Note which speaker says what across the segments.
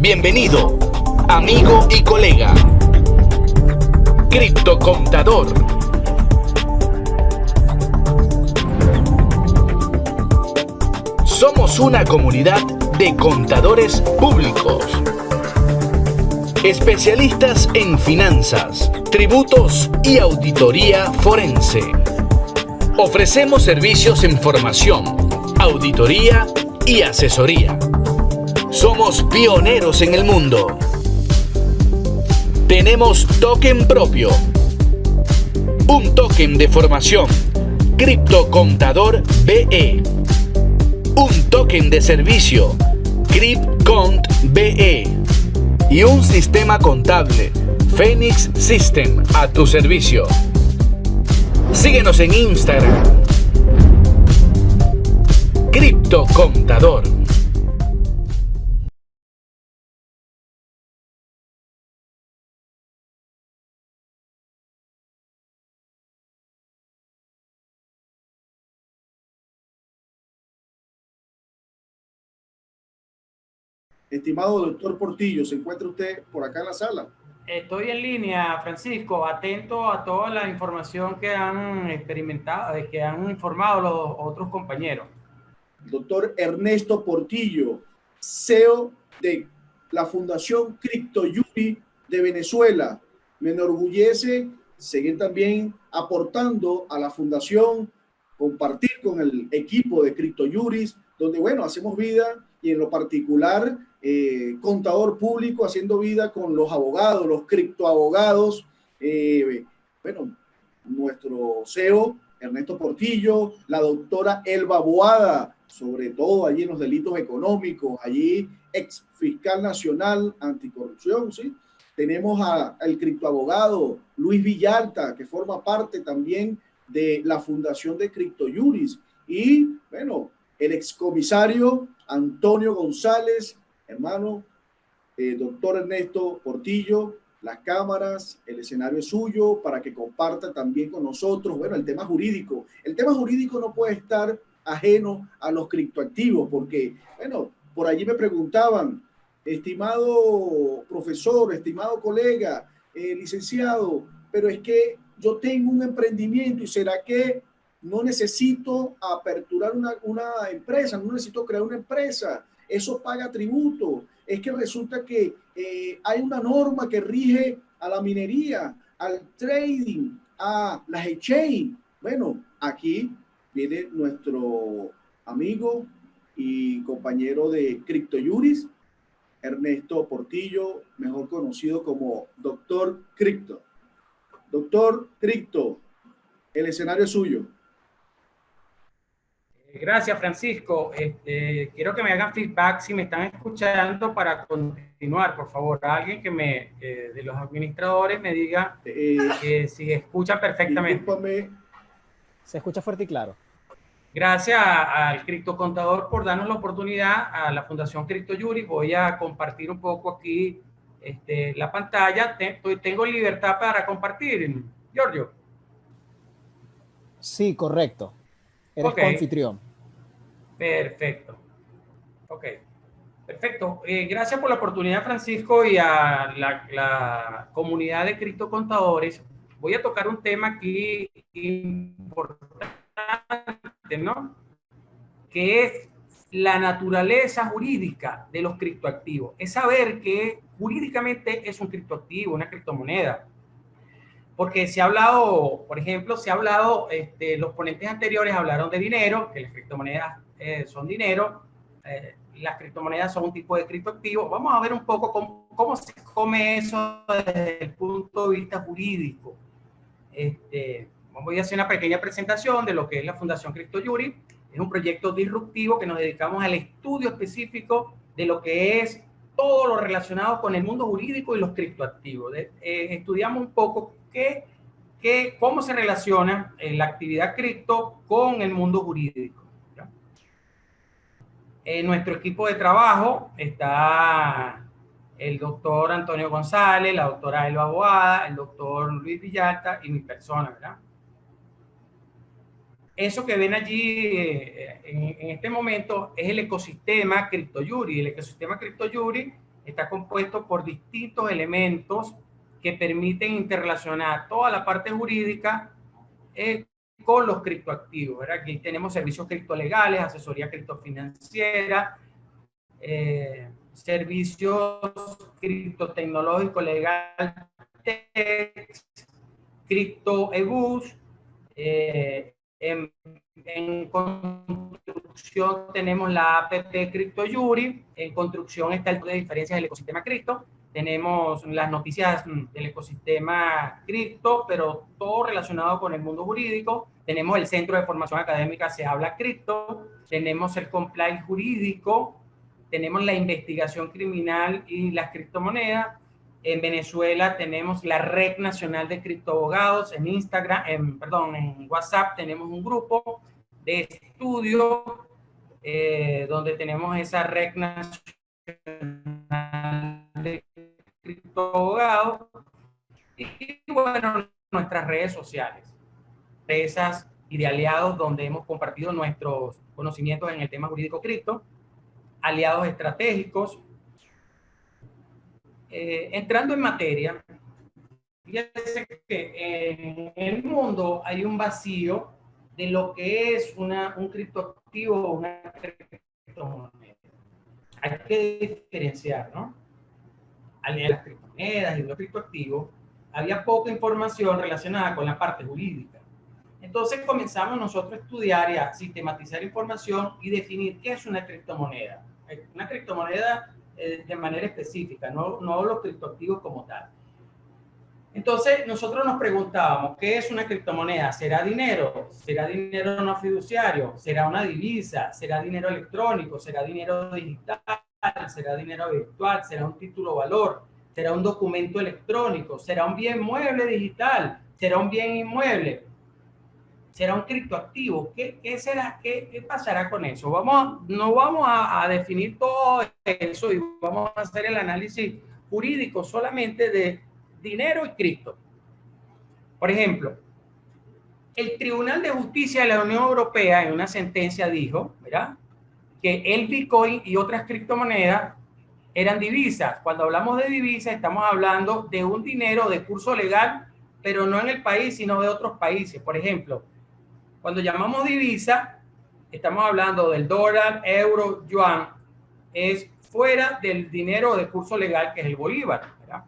Speaker 1: Bienvenido, amigo y colega. Criptocontador. Somos una comunidad de contadores públicos, especialistas en finanzas, tributos y auditoría forense. Ofrecemos servicios en formación, auditoría y asesoría. Somos pioneros en el mundo. Tenemos token propio. Un token de formación, Criptocontador BE. Un token de servicio, CryptCont BE. Y un sistema contable, Phoenix System, a tu servicio. Síguenos en Instagram. Criptocontador.
Speaker 2: Estimado doctor Portillo, ¿se encuentra usted por acá en la sala?
Speaker 3: Estoy en línea, Francisco, atento a toda la información que han experimentado, que han informado los otros compañeros.
Speaker 2: Doctor Ernesto Portillo, CEO de la Fundación CryptoJury de Venezuela. Me enorgullece seguir también aportando a la fundación, compartir con el equipo de CryptoJuris, donde, bueno, hacemos vida y en lo particular, contador público haciendo vida con los abogados, los criptoabogados. Bueno, nuestro CEO, Ernesto Portillo, la doctora Elba Boada, sobre todo allí en los delitos económicos, allí ex fiscal nacional anticorrupción, ¿sí? Tenemos al criptoabogado Luis Villalta, que forma parte también de la fundación de CryptoJuris, y bueno, el excomisario Antonio González, hermano, doctor Ernesto Portillo. Las cámaras, el escenario es suyo para que comparta también con nosotros, bueno, el tema jurídico. El tema jurídico no puede estar ajeno a los criptoactivos, porque, bueno, por allí me preguntaban, estimado profesor, estimado colega, licenciado, pero es que yo tengo un emprendimiento y ¿será que no necesito aperturar una empresa, no necesito crear una empresa? Eso paga tributo. Es que resulta que hay una norma que rige a la minería, al trading, a las exchange. Bueno, aquí viene nuestro amigo y compañero de CryptoJuris, Ernesto Portillo, mejor conocido como Doctor Cripto. Doctor Cripto, el escenario es suyo.
Speaker 3: Gracias, Francisco. Quiero que me hagan feedback si me están escuchando para continuar, por favor. Alguien que de los administradores me diga si escuchan perfectamente.
Speaker 2: Discúlpame.
Speaker 4: Se escucha fuerte y claro.
Speaker 3: Gracias al criptocontador por darnos la oportunidad, a la Fundación CryptoJuris. Voy a compartir un poco aquí la pantalla. Tengo libertad para compartir, Giorgio.
Speaker 4: Sí, correcto. Eres coanfitrión.
Speaker 3: Perfecto. Ok. Perfecto. Gracias por la oportunidad, Francisco, y a la comunidad de criptocontadores. Voy a tocar un tema aquí importante, ¿no? Que es la naturaleza jurídica de los criptoactivos. Es saber que jurídicamente es un criptoactivo, una criptomoneda. Porque se ha hablado, por ejemplo, los ponentes anteriores hablaron de dinero, que las criptomonedas son dinero, las criptomonedas son un tipo de criptoactivo. Vamos a ver un poco cómo se come eso desde el punto de vista jurídico. Voy a hacer una pequeña presentación de lo que es la Fundación CryptoJuris. Es un proyecto disruptivo que nos dedicamos al estudio específico de lo que es todo lo relacionado con el mundo jurídico y los criptoactivos. Estudiamos un poco cómo se relaciona la actividad cripto con el mundo jurídico. En nuestro equipo de trabajo está el doctor Antonio González, la doctora Elba Boada, el doctor Luis Villalta y mi persona, ¿verdad? Eso que ven allí en este momento es el ecosistema CryptoJuris. El ecosistema CryptoJuris está compuesto por distintos elementos que permiten interrelacionar toda la parte jurídica con los criptoactivos, ¿verdad? Aquí tenemos servicios criptolegales, asesoría criptofinanciera, servicios criptotecnológico legal, cripto ebus, en construcción tenemos la APP CryptoJury, en construcción está el de diferencias del ecosistema cripto, tenemos las noticias del ecosistema cripto, pero todo relacionado con el mundo jurídico, tenemos el centro de formación académica Se Habla Cripto, tenemos el compliance jurídico, tenemos la investigación criminal y las criptomonedas. En Venezuela tenemos la Red Nacional de Criptoabogados, en Instagram, en WhatsApp tenemos un grupo de estudio donde tenemos esa Red Nacional de Criptoabogados y bueno, nuestras redes sociales, empresas y de aliados donde hemos compartido nuestros conocimientos en el tema jurídico cripto, aliados estratégicos. Entrando en materia, fíjense que en el mundo hay un vacío de lo que es un criptoactivo o una criptomoneda. Hay que diferenciar, ¿no? Al de las criptomonedas y los criptoactivos, había poca información relacionada con la parte jurídica. Entonces comenzamos nosotros a estudiar y a sistematizar información y definir qué es una criptomoneda. Una criptomoneda de manera específica, no los criptoactivos como tal. Entonces, nosotros nos preguntábamos, ¿qué es una criptomoneda? ¿Será dinero? ¿Será dinero no fiduciario? ¿Será una divisa? ¿Será dinero electrónico? ¿Será dinero digital? ¿Será dinero virtual? ¿Será un título valor? ¿Será un documento electrónico? ¿Será un bien mueble digital? ¿Será un bien inmueble? ¿Será un criptoactivo? ¿Qué será? ¿Qué pasará con eso? No vamos a definir todo eso y vamos a hacer el análisis jurídico solamente de dinero y cripto. Por ejemplo, el Tribunal de Justicia de la Unión Europea en una sentencia dijo, ¿verdad?, que el Bitcoin y otras criptomonedas eran divisas. Cuando hablamos de divisas estamos hablando de un dinero de curso legal, pero no en el país, sino de otros países. Por ejemplo, cuando llamamos divisa, estamos hablando del dólar, euro, yuan, es fuera del dinero de curso legal que es el bolívar, ¿verdad?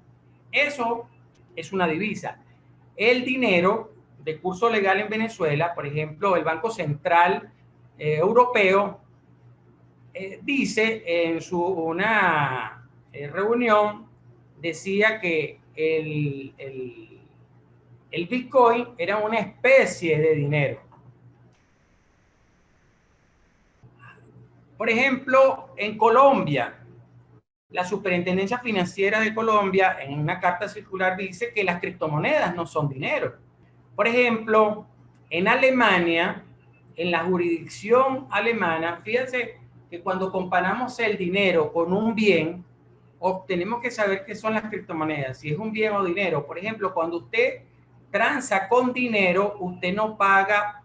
Speaker 3: Eso es una divisa. El dinero de curso legal en Venezuela, por ejemplo, el Banco Central Europeo dice en una reunión, decía que el Bitcoin era una especie de dinero. Por ejemplo, en Colombia, la Superintendencia Financiera de Colombia, en una carta circular, dice que las criptomonedas no son dinero. Por ejemplo, en Alemania, en la jurisdicción alemana, fíjense que cuando comparamos el dinero con un bien, tenemos que saber qué son las criptomonedas, si es un bien o dinero. Por ejemplo, cuando usted transa con dinero, usted no paga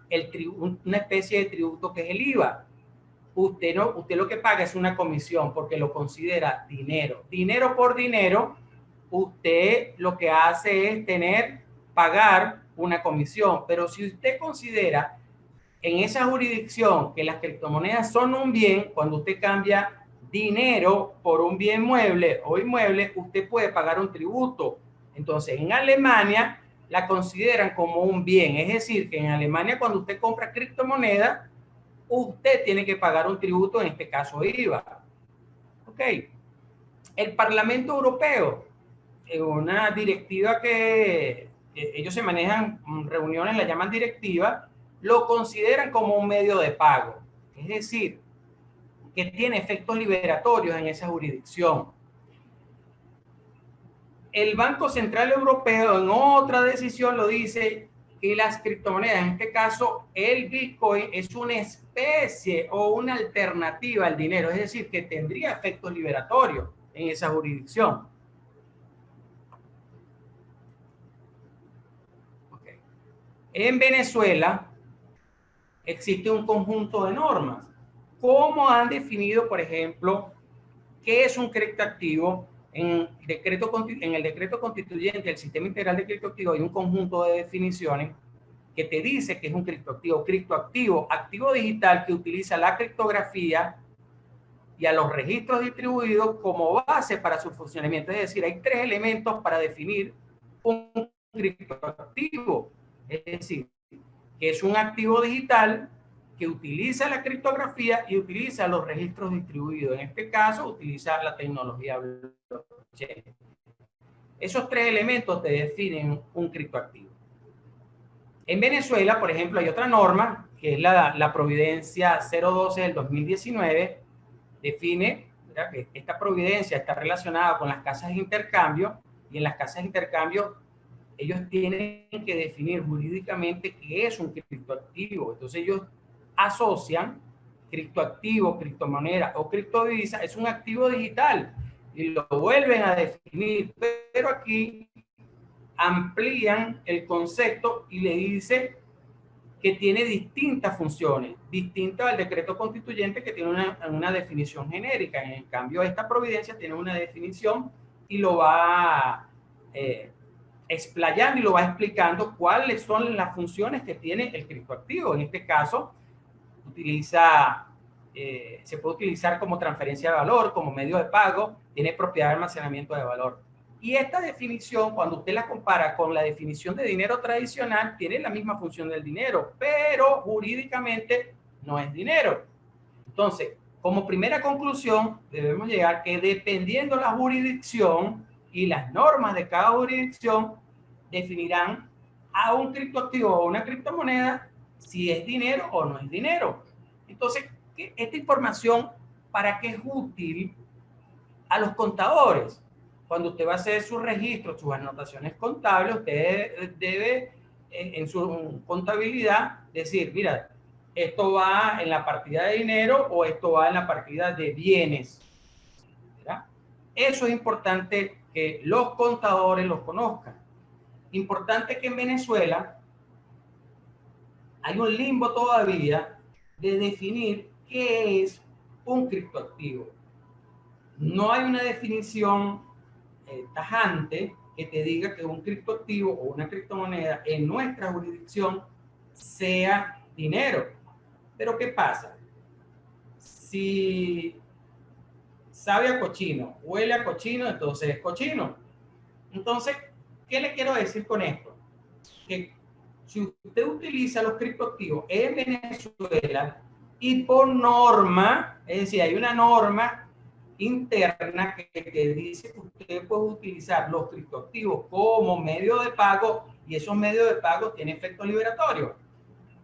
Speaker 3: una especie de tributo que es el IVA. Usted lo que paga es una comisión porque lo considera dinero. Dinero por dinero, usted lo que hace es pagar una comisión. Pero si usted considera en esa jurisdicción que las criptomonedas son un bien, cuando usted cambia dinero por un bien mueble o inmueble, usted puede pagar un tributo. Entonces, en Alemania la consideran como un bien. Es decir, que en Alemania cuando usted compra criptomonedas, usted tiene que pagar un tributo, en este caso IVA. Ok. El Parlamento Europeo, en una directiva que ellos se manejan, reuniones la llaman directiva, lo consideran como un medio de pago. Es decir, que tiene efectos liberatorios en esa jurisdicción. El Banco Central Europeo en otra decisión lo dice que las criptomonedas, en este caso el Bitcoin, es una especie o una alternativa al dinero, es decir, que tendría efectos liberatorios en esa jurisdicción. Okay. En Venezuela existe un conjunto de normas. ¿Cómo han definido, por ejemplo, ¿Qué es un criptoactivo? En el decreto constituyente del Sistema Integral de Criptoactivos hay un conjunto de definiciones que te dice que es un criptoactivo. Criptoactivo, activo digital que utiliza la criptografía y a los registros distribuidos como base para su funcionamiento. Es decir, hay 3 elementos para definir un criptoactivo. Es decir, que es un activo digital que utiliza la criptografía y utiliza los registros distribuidos. En este caso, utiliza la tecnología blockchain. Esos 3 elementos te definen un criptoactivo. En Venezuela, por ejemplo, hay otra norma, que es la Providencia 012 del 2019, define, ¿verdad?, que esta providencia está relacionada con las casas de intercambio, y en las casas de intercambio ellos tienen que definir jurídicamente qué es un criptoactivo. Entonces ellos asocian criptoactivo, criptomoneda o criptodivisa, es un activo digital y lo vuelven a definir, pero aquí amplían el concepto y le dice que tiene distintas funciones, distintas al decreto constituyente que tiene una definición genérica. En cambio, esta providencia tiene una definición y lo va explayando y lo va explicando cuáles son las funciones que tiene el criptoactivo. En este caso, se puede utilizar como transferencia de valor, como medio de pago, tiene propiedad de almacenamiento de valor. Y esta definición, cuando usted la compara con la definición de dinero tradicional, tiene la misma función del dinero, pero jurídicamente no es dinero. Entonces, como primera conclusión, debemos llegar que dependiendo la jurisdicción y las normas de cada jurisdicción, definirán a un criptoactivo o una criptomoneda si es dinero o no es dinero. Entonces, esta información, ¿para qué es útil a los contadores? Cuando usted va a hacer sus registros, sus anotaciones contables, usted debe en su contabilidad decir, mira, esto va en la partida de dinero o esto va en la partida de bienes, ¿verdad? Eso es importante que los contadores los conozcan. Importante que en Venezuela hay un limbo todavía de definir qué es un criptoactivo. No hay una definición tajante que te diga que un criptoactivo o una criptomoneda en nuestra jurisdicción sea dinero. Pero ¿qué pasa? Si sabe a cochino, huele a cochino, entonces es cochino. Entonces, ¿qué le quiero decir con esto? Que si usted utiliza los criptoactivos en Venezuela y por norma, es decir, hay una norma interna que dice que usted puede utilizar los criptoactivos como medio de pago y esos medios de pago tienen efecto liberatorio.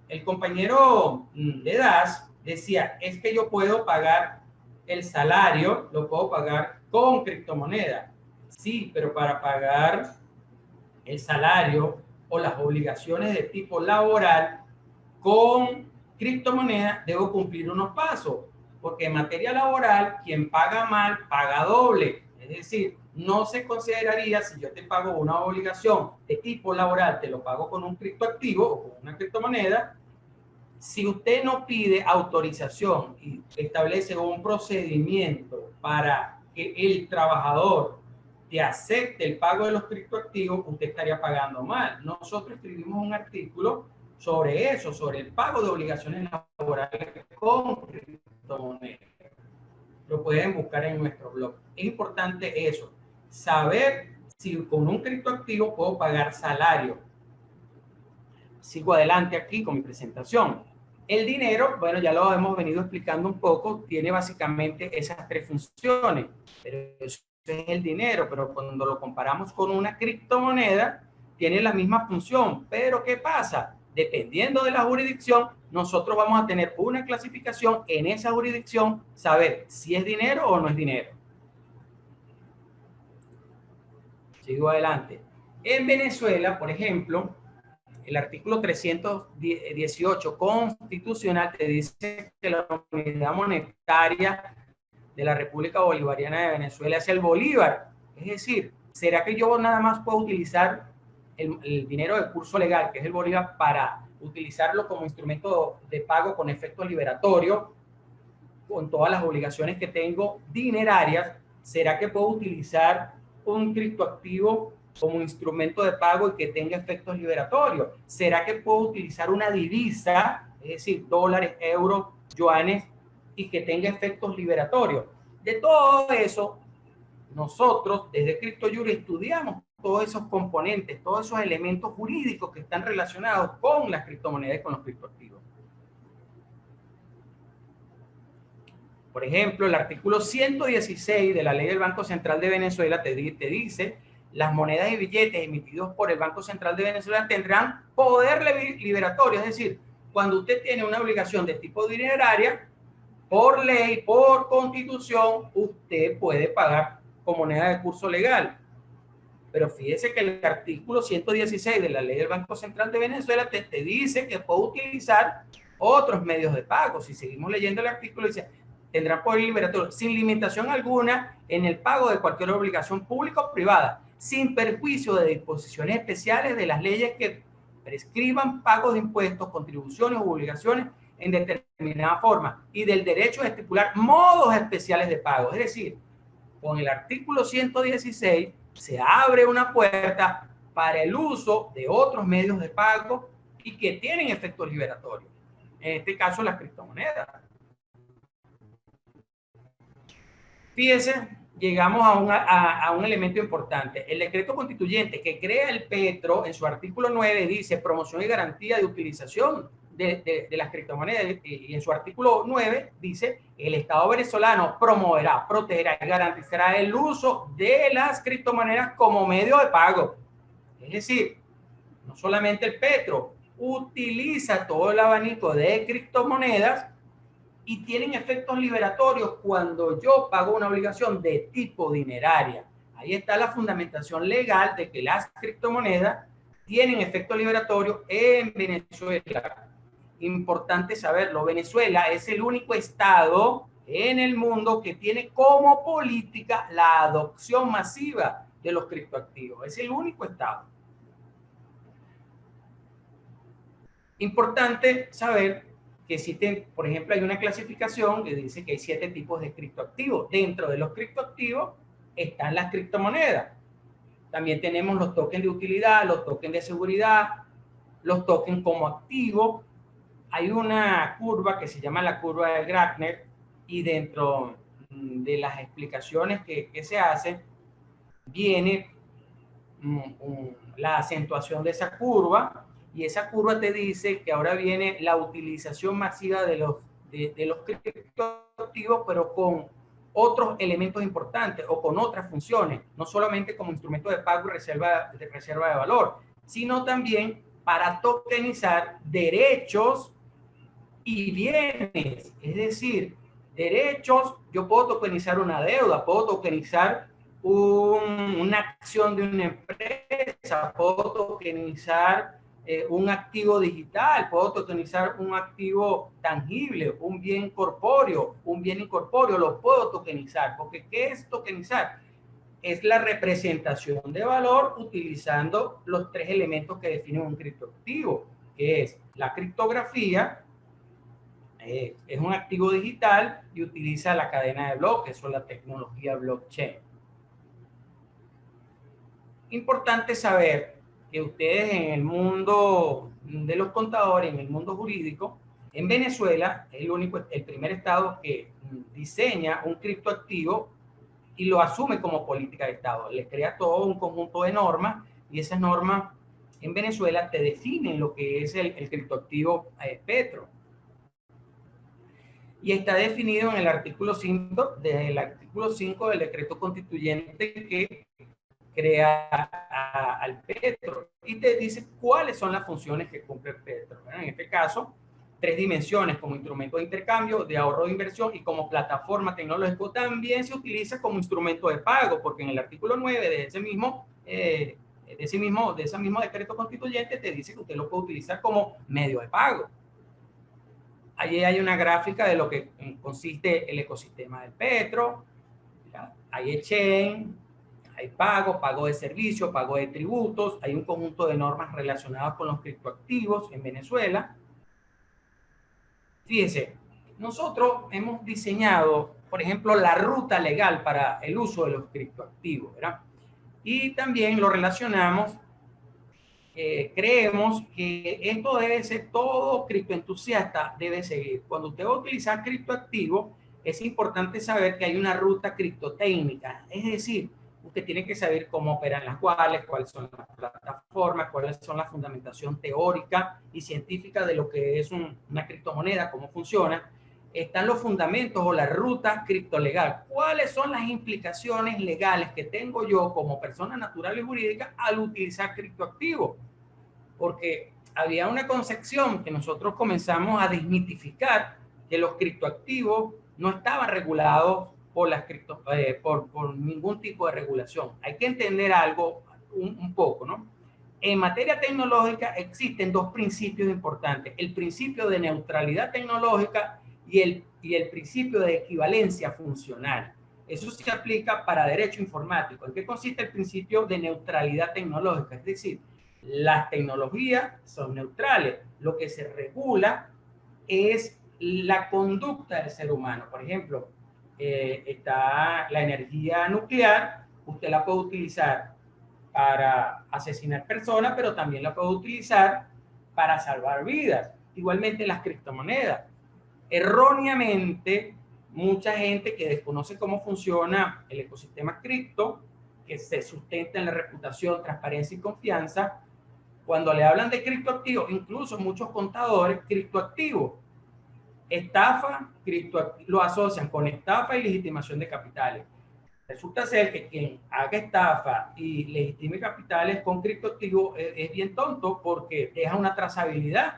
Speaker 3: El compañero de DAS decía, es que yo puedo pagar el salario, lo puedo pagar con criptomoneda. Sí, pero para pagar el salario o las obligaciones de tipo laboral con criptomoneda debo cumplir unos pasos, porque en materia laboral quien paga mal paga doble. Es decir, no se consideraría si yo te pago una obligación de tipo laboral, te lo pago con un criptoactivo o con una criptomoneda. Si usted no pide autorización y establece un procedimiento para que el trabajador te acepte el pago de los criptoactivos, usted estaría pagando mal. Nosotros escribimos un artículo sobre eso, sobre el pago de obligaciones laborales con criptomonedas. Lo pueden buscar en nuestro blog. Es importante eso, saber si con un criptoactivo puedo pagar salario. Sigo adelante aquí con mi presentación. El dinero, bueno, ya lo hemos venido explicando un poco, tiene básicamente esas 3 funciones, pero eso es el dinero, pero cuando lo comparamos con una criptomoneda, tiene la misma función, pero ¿qué pasa? Dependiendo de la jurisdicción, nosotros vamos a tener una clasificación en esa jurisdicción, saber si es dinero o no es dinero. Sigo adelante. En Venezuela, por ejemplo, el artículo 318 constitucional te dice que la unidad monetaria de la República Bolivariana de Venezuela es el bolívar. Es decir, ¿será que yo nada más puedo utilizar el dinero de curso legal, que es el bolívar, para utilizarlo como instrumento de pago con efecto liberatorio? con todas las obligaciones que tengo dinerarias, ¿será que puedo utilizar un criptoactivo como instrumento de pago y que tenga efectos liberatorios? ¿Será que puedo utilizar una divisa, es decir, dólares, euros, yuanes, y que tenga efectos liberatorios? De todo eso, nosotros desde CryptoJury estudiamos todos esos componentes, todos esos elementos jurídicos que están relacionados con las criptomonedas y con los criptoactivos. Por ejemplo, el artículo 116 de la Ley del Banco Central de Venezuela te dice: las monedas y billetes emitidos por el Banco Central de Venezuela tendrán poder liberatorio. Es decir, cuando usted tiene una obligación de tipo dineraria, por ley, por constitución, usted puede pagar con moneda de curso legal. Pero fíjese que el artículo 116 de la Ley del Banco Central de Venezuela te dice que puede utilizar otros medios de pago. Si seguimos leyendo el artículo, dice: tendrá poder liberatorio sin limitación alguna en el pago de cualquier obligación pública o privada, sin perjuicio de disposiciones especiales de las leyes que prescriban pagos de impuestos, contribuciones u obligaciones en determinada forma, y del derecho a estipular modos especiales de pago. Es decir, con el artículo 116 se abre una puerta para el uso de otros medios de pago y que tienen efectos liberatorios. En este caso, las criptomonedas. Fíjense, llegamos a un elemento importante. El decreto constituyente que crea el Petro, en su artículo 9, dice promoción y garantía de utilización de las criptomonedas, y en su artículo 9 dice: el Estado venezolano promoverá, protegerá y garantizará el uso de las criptomonedas como medio de pago. Es decir, no solamente el Petro utiliza todo el abanico de criptomonedas y tienen efectos liberatorios cuando yo pago una obligación de tipo dineraria. Ahí está la fundamentación legal de que las criptomonedas tienen efectos liberatorios en Venezuela. Importante saberlo, Venezuela es el único estado en el mundo que tiene como política la adopción masiva de los criptoactivos. Es el único estado. Importante saber que existen, por ejemplo, hay una clasificación que dice que hay 7 tipos de criptoactivos. Dentro de los criptoactivos están las criptomonedas. También tenemos los tokens de utilidad, los tokens de seguridad, los tokens como activo. Hay una curva que se llama la curva de Gartner, y dentro de las explicaciones que se hacen viene la acentuación de esa curva, y esa curva te dice que ahora viene la utilización masiva de los criptoactivos, pero con otros elementos importantes o con otras funciones, no solamente como instrumento de pago y reserva de valor, sino también para tokenizar derechos y bienes. Es decir, derechos, yo puedo tokenizar una deuda, puedo tokenizar una acción de una empresa, puedo tokenizar un activo digital, puedo tokenizar un activo tangible, un bien incorpóreo, lo puedo tokenizar. Porque ¿qué es tokenizar? Es la representación de valor utilizando los 3 elementos que definen un criptoactivo, que es la criptografía, es un activo digital y utiliza la cadena de bloques o la tecnología blockchain. Importante saber que ustedes en el mundo de los contadores, en el mundo jurídico, en Venezuela es el primer estado que diseña un criptoactivo y lo asume como política de Estado. Le crea todo un conjunto de normas, y esas normas en Venezuela te definen lo que es el criptoactivo Petro. Y está definido en el artículo 5 del decreto constituyente que crea al Petro, y te dice cuáles son las funciones que cumple el Petro. En este caso, 3 dimensiones: como instrumento de intercambio, de ahorro de inversión, y como plataforma tecnológica. También se utiliza como instrumento de pago, porque en el artículo 9 de ese mismo decreto constituyente te dice que usted lo puede utilizar como medio de pago. Allí hay una gráfica de lo que consiste el ecosistema del Petro. Hay exchange, hay pago de servicios, pago de tributos, hay un conjunto de normas relacionadas con los criptoactivos en Venezuela. Fíjense, nosotros hemos diseñado, por ejemplo, la ruta legal para el uso de los criptoactivos, ¿verdad? Y también lo relacionamos, creemos que esto debe ser, todo criptoentusiasta debe seguir. Cuando usted va a utilizar criptoactivos, es importante saber que hay una ruta criptotécnica, es decir, usted tiene que saber cómo operan las cuales, cuáles son las plataformas, cuáles son la fundamentación teórica y científica de lo que es una criptomoneda, cómo funciona. Están los fundamentos o la ruta criptolegal. ¿Cuáles son las implicaciones legales que tengo yo como persona natural y jurídica al utilizar criptoactivos? Porque había una concepción que nosotros comenzamos a desmitificar, que los criptoactivos no estaban regulados por, por ningún tipo de regulación. Hay que entender algo un poco, ¿no? En materia tecnológica existen dos principios importantes: el principio de neutralidad tecnológica y el principio de equivalencia funcional. Eso se aplica para derecho informático. ¿En qué consiste el principio de neutralidad tecnológica? Es decir, las tecnologías son neutrales. Lo que se regula es la conducta del ser humano. Por ejemplo, está la energía nuclear, usted la puede utilizar para asesinar personas, pero también la puede utilizar para salvar vidas. Igualmente las criptomonedas. Erróneamente, mucha gente que desconoce cómo funciona el ecosistema cripto, que se sustenta en la reputación, transparencia y confianza, cuando le hablan de criptoactivos, incluso muchos contadores, criptoactivos, estafa, lo asocian con estafa y legitimación de capitales. Resulta ser que quien haga estafa y legitime capitales con criptoactivos es bien tonto, porque deja una trazabilidad.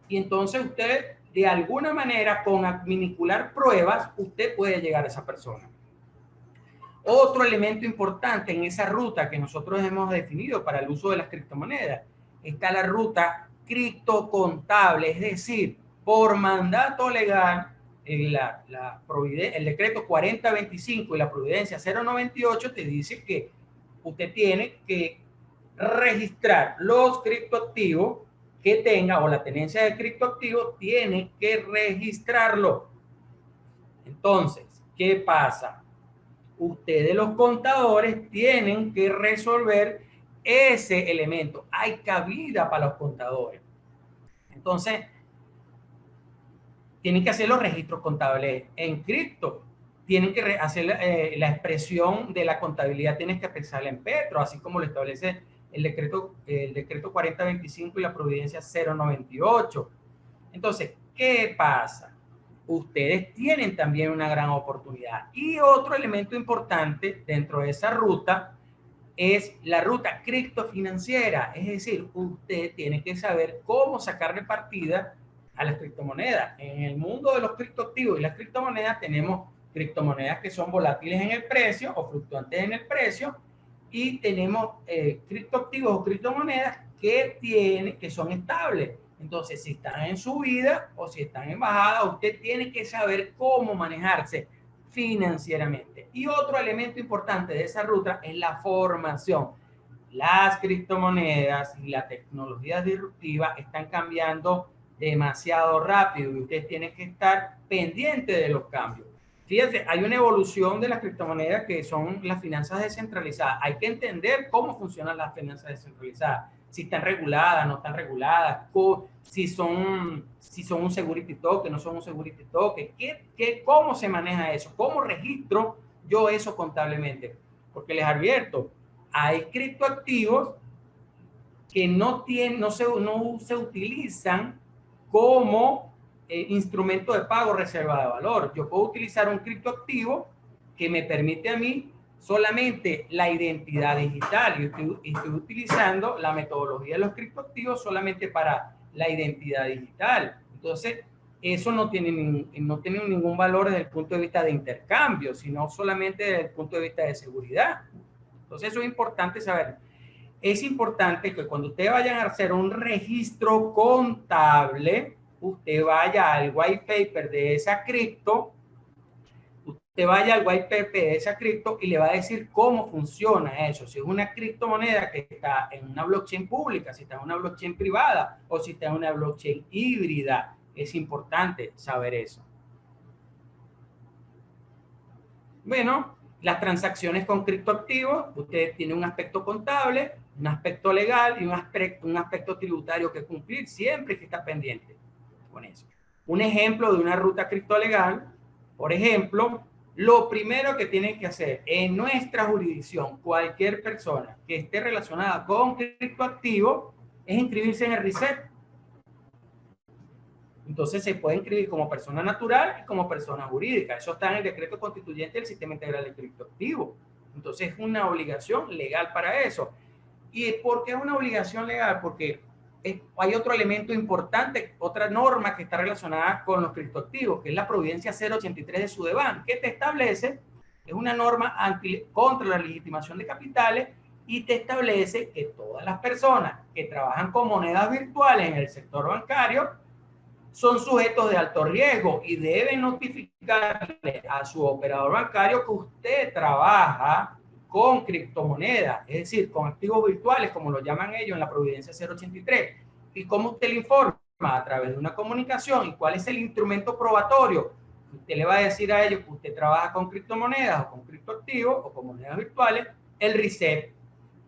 Speaker 3: Y entonces usted, de alguna manera, con manipular pruebas, usted puede llegar a esa persona. Otro elemento importante en esa ruta que nosotros hemos definido para el uso de las criptomonedas está la ruta criptocontable, es decir, por mandato legal, el decreto 4025 y la providencia 098 te dice que usted tiene que registrar los criptoactivos que tenga, o la tenencia de criptoactivos, tiene que registrarlo. Entonces, ¿qué pasa? Ustedes, los contadores, tienen que resolver ese elemento. Hay cabida para los contadores. Entonces, tienen que hacer los registros contables en cripto. Tienen que hacer la expresión de la contabilidad, tienes que expresarla en petro, así como lo establece el decreto 4025 y la providencia 098. Entonces, ¿qué pasa? Ustedes tienen también una gran oportunidad. Y otro elemento importante dentro de esa ruta es la ruta criptofinanciera. Es decir, usted tiene que saber cómo sacarle partida a las criptomonedas. En el mundo de los criptoactivos y las criptomonedas tenemos criptomonedas que son volátiles en el precio o fluctuantes en el precio, y tenemos criptoactivos o criptomonedas que son estables. Entonces, si están en subida o si están en bajada, usted tiene que saber cómo manejarse financieramente. Y otro elemento importante de esa ruta es la formación. Las criptomonedas y la tecnología disruptiva están cambiando demasiado rápido y usted tiene que estar pendiente de los cambios. Fíjense, hay una evolución de las criptomonedas que son las finanzas descentralizadas. Hay que entender cómo funcionan las finanzas descentralizadas, si están reguladas, no están reguladas, si son un security token, no son un security token, cómo se maneja eso, cómo registro yo eso contablemente. Porque les advierto, hay criptoactivos que no se utilizan como instrumento de pago reserva de valor. Yo puedo utilizar un criptoactivo que me permite a mí solamente la identidad digital, y estoy utilizando la metodología de los criptoactivos solamente para la identidad digital. Entonces, eso no tiene ningún valor desde el punto de vista de intercambio, sino solamente desde el punto de vista de seguridad. Entonces, eso es importante saber. Es importante que cuando ustedes vayan a hacer un registro contable, usted vaya al white paper de esa cripto, y le va a decir cómo funciona eso. Si es una criptomoneda que está en una blockchain pública, si está en una blockchain privada o si está en una blockchain híbrida. es importante saber eso. Bueno, las transacciones con criptoactivos, usted tiene un aspecto contable, un aspecto legal y un aspecto tributario que cumplir siempre que está pendiente con eso. Un ejemplo de una ruta criptolegal, por ejemplo, lo primero que tienen que hacer en nuestra jurisdicción, cualquier persona que esté relacionada con criptoactivos, es inscribirse en el RISET. Entonces se puede inscribir como persona natural y como persona jurídica. Eso está en el decreto constituyente del Sistema Integral de Criptoactivos. Entonces es una obligación legal para eso. ¿Y por qué es una obligación legal? Porque hay otro elemento importante, otra norma que está relacionada con los criptoactivos, que es la Providencia 083 de Sudeban, que te establece, es una norma contra la legitimación de capitales y te establece que todas las personas que trabajan con monedas virtuales en el sector bancario son sujetos de alto riesgo y deben notificarle a su operador bancario que usted trabaja con criptomonedas, es decir, con activos virtuales, como lo llaman ellos en la Providencia 083. ¿Y cómo usted le informa? A través de una comunicación. ¿Y cuál es el instrumento probatorio? Usted le va a decir a ellos que usted trabaja con criptomonedas o con criptoactivos o con monedas virtuales, el RISET.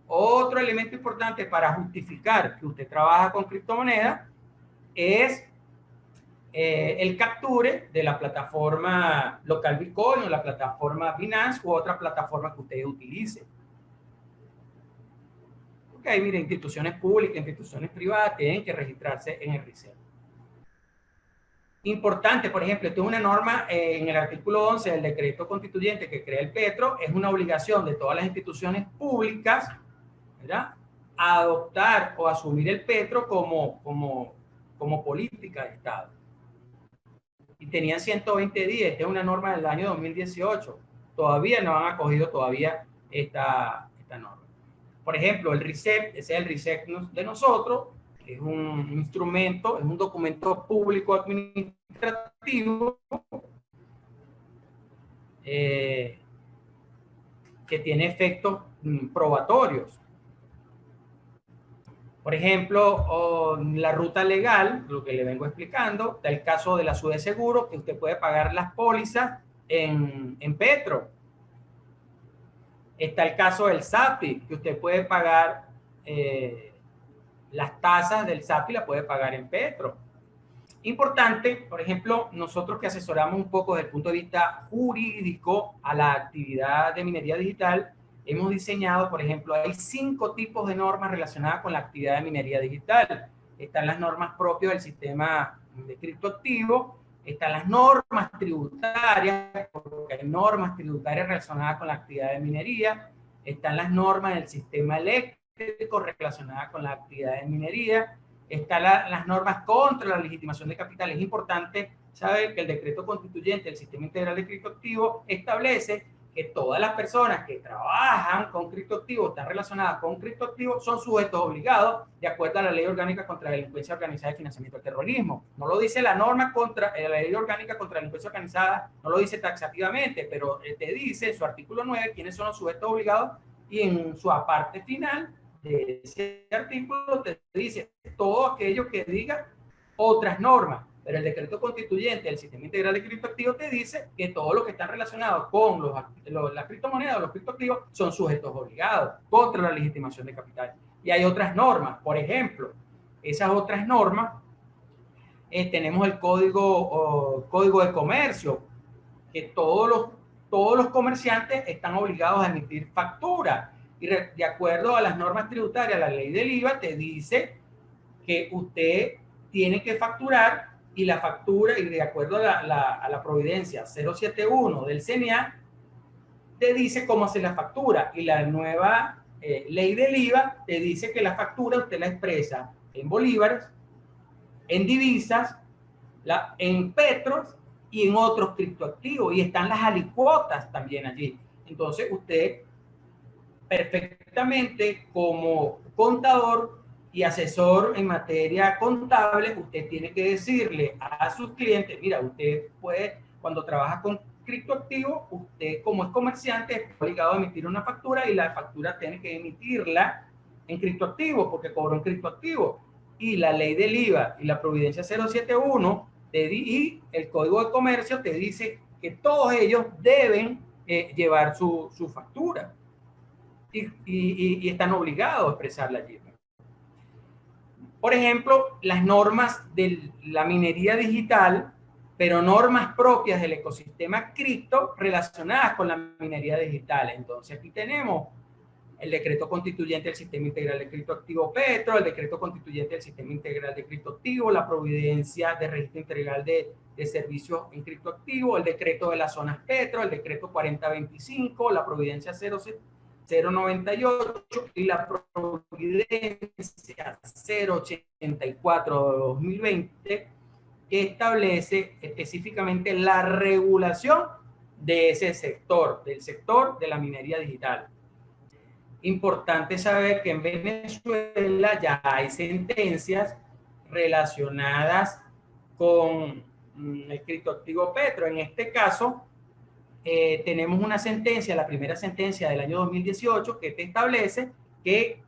Speaker 3: Otro elemento importante para justificar que usted trabaja con criptomonedas es el capture de la plataforma local Bitcoin o la plataforma Binance u otra plataforma que usted utilice. Ok, mire, instituciones públicas, instituciones privadas tienen que registrarse en el RISET. Importante, por ejemplo, tengo una norma en el artículo 11 del decreto constituyente que crea el Petro, es una obligación de todas las instituciones públicas, ¿verdad?, a adoptar o asumir el Petro como política de Estado. Y tenían 120 días, esta es una norma del año 2018. Todavía no han acogido esta norma. Por ejemplo, el RISET, ese es el RISET de nosotros, es un instrumento, es un documento público administrativo que tiene efectos probatorios. Por ejemplo, la ruta legal, lo que le vengo explicando, está el caso de la SUDE Seguro, que usted puede pagar las pólizas en Petro. Está el caso del SAPI, que usted puede pagar las tasas del SAPI, la puede pagar en Petro. Importante, por ejemplo, nosotros que asesoramos un poco desde el punto de vista jurídico a la actividad de minería digital, hemos diseñado, por ejemplo, hay 5 tipos de normas relacionadas con la actividad de minería digital. Están las normas propias del sistema de criptoactivos, están las normas tributarias, porque hay normas tributarias relacionadas con la actividad de minería, están las normas del sistema eléctrico relacionadas con la actividad de minería, están las normas contra la legitimación de capital. Es importante saber que el decreto constituyente del Sistema Integral de Criptoactivos establece que todas las personas que trabajan con criptoactivos, están relacionadas con criptoactivos, son sujetos obligados de acuerdo a la Ley Orgánica contra la Delincuencia Organizada y Financiamiento del Terrorismo. No lo dice la norma contra la Ley Orgánica contra la Delincuencia Organizada, no lo dice taxativamente, pero te dice en su artículo 9 quiénes son los sujetos obligados y en su aparte final de ese artículo te dice todo aquello que diga otras normas. Pero el decreto constituyente del Sistema Integral de Criptoactivos te dice que todo lo que está relacionado con las criptomonedas o los criptoactivos son sujetos obligados contra la legitimación de capital. Y hay otras normas, por ejemplo, esas otras normas, tenemos el código de comercio, que todos los comerciantes están obligados a emitir factura. Y de acuerdo a las normas tributarias, la ley del IVA te dice que usted tiene que facturar, y la factura, y de acuerdo a la Providencia 071 del CNA, te dice cómo hacer la factura. Y la nueva ley del IVA te dice que la factura usted la expresa en bolívares, en divisas, en petros y en otros criptoactivos. Y están las alicuotas también allí. Entonces usted perfectamente como contador y asesor en materia contable, usted tiene que decirle a sus clientes, mira, usted puede, cuando trabaja con criptoactivos, usted como es comerciante es obligado a emitir una factura y la factura tiene que emitirla en criptoactivos porque cobró en criptoactivos. Y la ley del IVA y la Providencia 071 y el Código de Comercio te dice que todos ellos deben llevar su factura y están obligados a expresarla allí. Por ejemplo, las normas de la minería digital, pero normas propias del ecosistema cripto relacionadas con la minería digital. Entonces aquí tenemos el decreto constituyente del sistema integral de criptoactivo Petro, el decreto constituyente del sistema integral de criptoactivo, la providencia de registro integral de servicios en criptoactivo, el decreto de las zonas Petro, el decreto 4025, la providencia 098 y la providencia 084 de 2020, que establece específicamente la regulación de ese sector, del sector de la minería digital. Importante saber que en Venezuela ya hay sentencias relacionadas con el criptoactivo Petro. En este caso, tenemos una sentencia, la primera sentencia del año 2018, que te establece que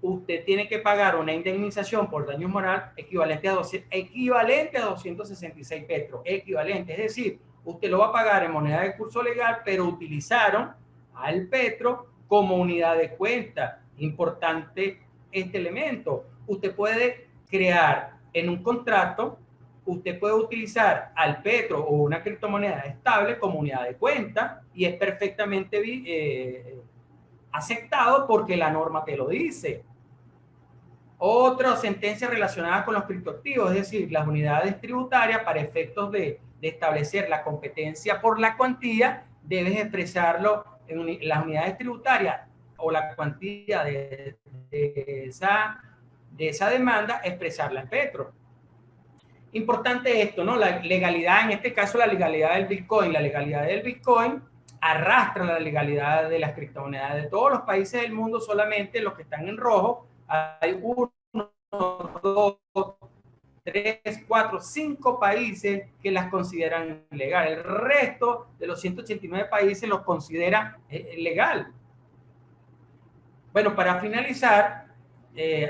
Speaker 3: usted tiene que pagar una indemnización por daño moral equivalente a 266 Petro, equivalente, es decir, usted lo va a pagar en moneda de curso legal, pero utilizaron al Petro como unidad de cuenta. Importante este elemento. Usted puede crear en un contrato, usted puede utilizar al Petro o una criptomoneda estable como unidad de cuenta y es perfectamente aceptado porque la norma te lo dice. Otra sentencia relacionada con los criptoactivos, es decir, las unidades tributarias para efectos de establecer la competencia por la cuantía, debes expresarlo en las unidades tributarias o la cuantía de esa demanda, expresarla en Petro. Importante esto, ¿no? La legalidad, en este caso la legalidad del Bitcoin. La legalidad del Bitcoin arrastra la legalidad de las criptomonedas de todos los países del mundo. Solamente los que están en rojo, hay 1, 2, 3, 4, 5 países que las consideran legal. El resto de los 189 países los considera legal. Bueno, para finalizar,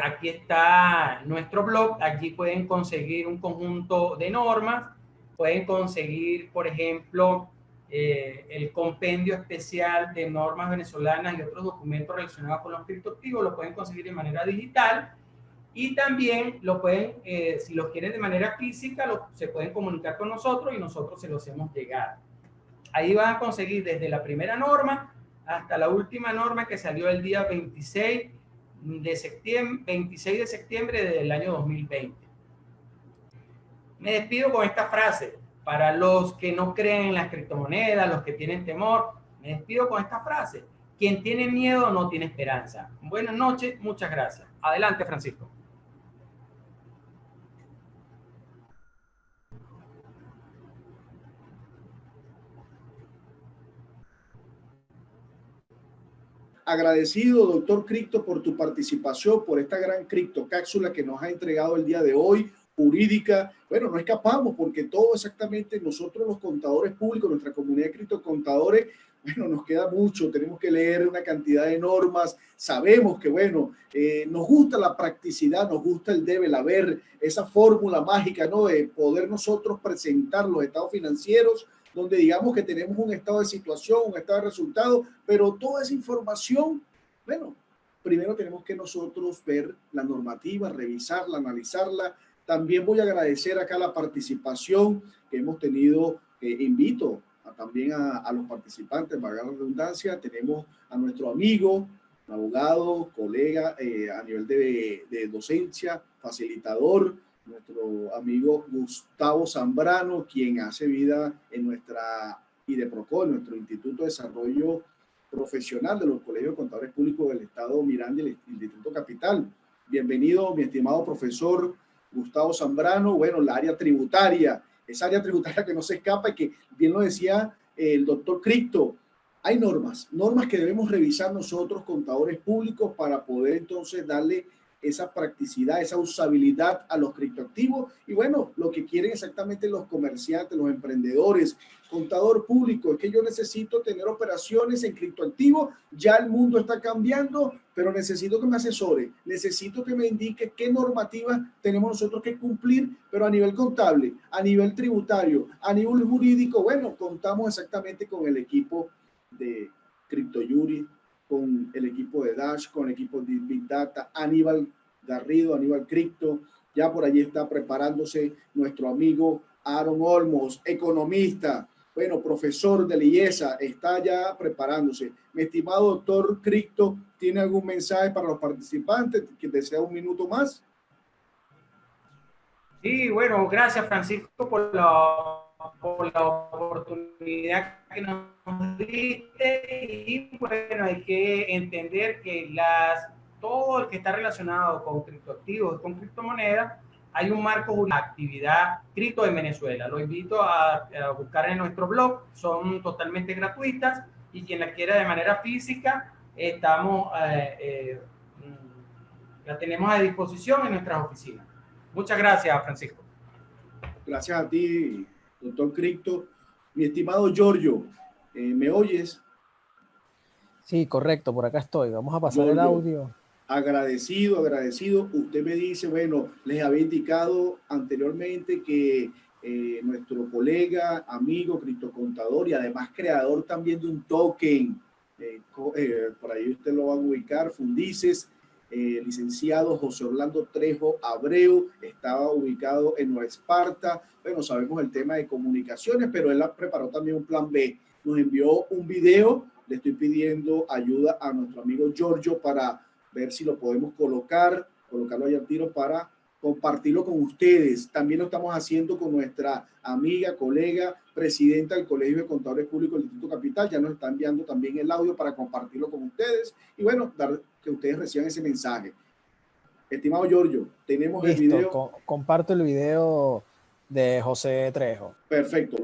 Speaker 3: aquí está nuestro blog. Allí pueden conseguir un conjunto de normas. Pueden conseguir, por ejemplo, el compendio especial de normas venezolanas y otros documentos relacionados con los criptoactivos. Lo pueden conseguir de manera digital. Y también lo pueden, si los quieren de manera física, se pueden comunicar con nosotros y nosotros se los hacemos llegar. Ahí van a conseguir desde la primera norma hasta la última norma que salió el día 26 de septiembre del año 2020. Me despido con esta frase. Para los que no creen en las criptomonedas, los que tienen temor, me despido con esta frase. Quien tiene miedo no tiene esperanza. Buenas noches, muchas gracias. Adelante, Francisco.
Speaker 2: Agradecido, doctor Cripto, por tu participación, por esta gran criptocápsula que nos ha entregado el día de hoy, jurídica. Bueno, no escapamos porque todo exactamente nosotros los contadores públicos, nuestra comunidad de criptocontadores, bueno, nos queda mucho, tenemos que leer una cantidad de normas, sabemos que, bueno, nos gusta la practicidad, nos gusta el debe, el haber, esa fórmula mágica, ¿no? De poder nosotros presentar los estados financieros, donde digamos que tenemos un estado de situación, un estado de resultado, pero toda esa información, bueno, primero tenemos que nosotros ver la normativa, revisarla, analizarla. También voy a agradecer acá la participación que hemos tenido, invito también a los participantes, valga la redundancia, tenemos a nuestro amigo, abogado, colega a nivel de docencia, facilitador, nuestro amigo Gustavo Zambrano, quien hace vida en nuestra IDEPROCO, nuestro Instituto de Desarrollo Profesional de los Colegios de Contadores Públicos del Estado Miranda y el Distrito Capital. Bienvenido, mi estimado profesor Gustavo Zambrano. Bueno, la área tributaria, esa área tributaria que no se escapa y que bien lo decía el doctor Cripto, hay normas que debemos revisar nosotros, contadores públicos, para poder entonces darle esa practicidad, esa usabilidad a los criptoactivos y bueno, lo que quieren exactamente los comerciantes, los emprendedores, contador público, es que yo necesito tener operaciones en criptoactivos, ya el mundo está cambiando, pero necesito que me asesore, necesito que me indique qué normativas tenemos nosotros que cumplir, pero a nivel contable, a nivel tributario, a nivel jurídico, bueno, contamos exactamente con el equipo de CryptoJury, con el equipo de Dash, con el equipo de Big Data, Aníbal Garrido, Aníbal Cripto, ya por allí está preparándose nuestro amigo Aaron Olmos, economista, bueno, profesor de la IESA, está ya preparándose. Mi estimado doctor Cripto, ¿tiene algún mensaje para los participantes que desea un minuto más?
Speaker 3: Sí, bueno, gracias Francisco por la oportunidad que nos diste y bueno, hay que entender que todo el que está relacionado con criptoactivos, con criptomonedas, hay un marco, una actividad cripto en Venezuela. Lo invito a buscar en nuestro blog, son totalmente gratuitas y quien la quiera de manera física, la tenemos a disposición en nuestras oficinas. Muchas gracias, Francisco.
Speaker 2: Gracias a ti, doctor Cripto. Mi estimado Giorgio, ¿me oyes?
Speaker 4: Sí, correcto, por acá estoy. Vamos a pasar
Speaker 2: Giorgio,
Speaker 4: el audio.
Speaker 2: agradecido. Usted me dice, bueno, les había indicado anteriormente que nuestro colega, amigo, criptocontador y además creador también de un token, por ahí usted lo va a ubicar, Fundices, licenciado José Orlando Trejo Abreu, estaba ubicado en Nueva Esparta. Bueno, sabemos el tema de comunicaciones, pero él preparó también un plan B. Nos envió un video, le estoy pidiendo ayuda a nuestro amigo Giorgio para ver si lo podemos colocarlo ahí al tiro para compartirlo con ustedes. También lo estamos haciendo con nuestra amiga, colega, presidenta del Colegio de Contadores Públicos del Distrito Capital. Ya nos está enviando también el audio para compartirlo con ustedes y bueno, que ustedes reciban ese mensaje. Estimado Giorgio, tenemos el video.
Speaker 4: Comparto el video de José Trejo.
Speaker 2: Perfecto.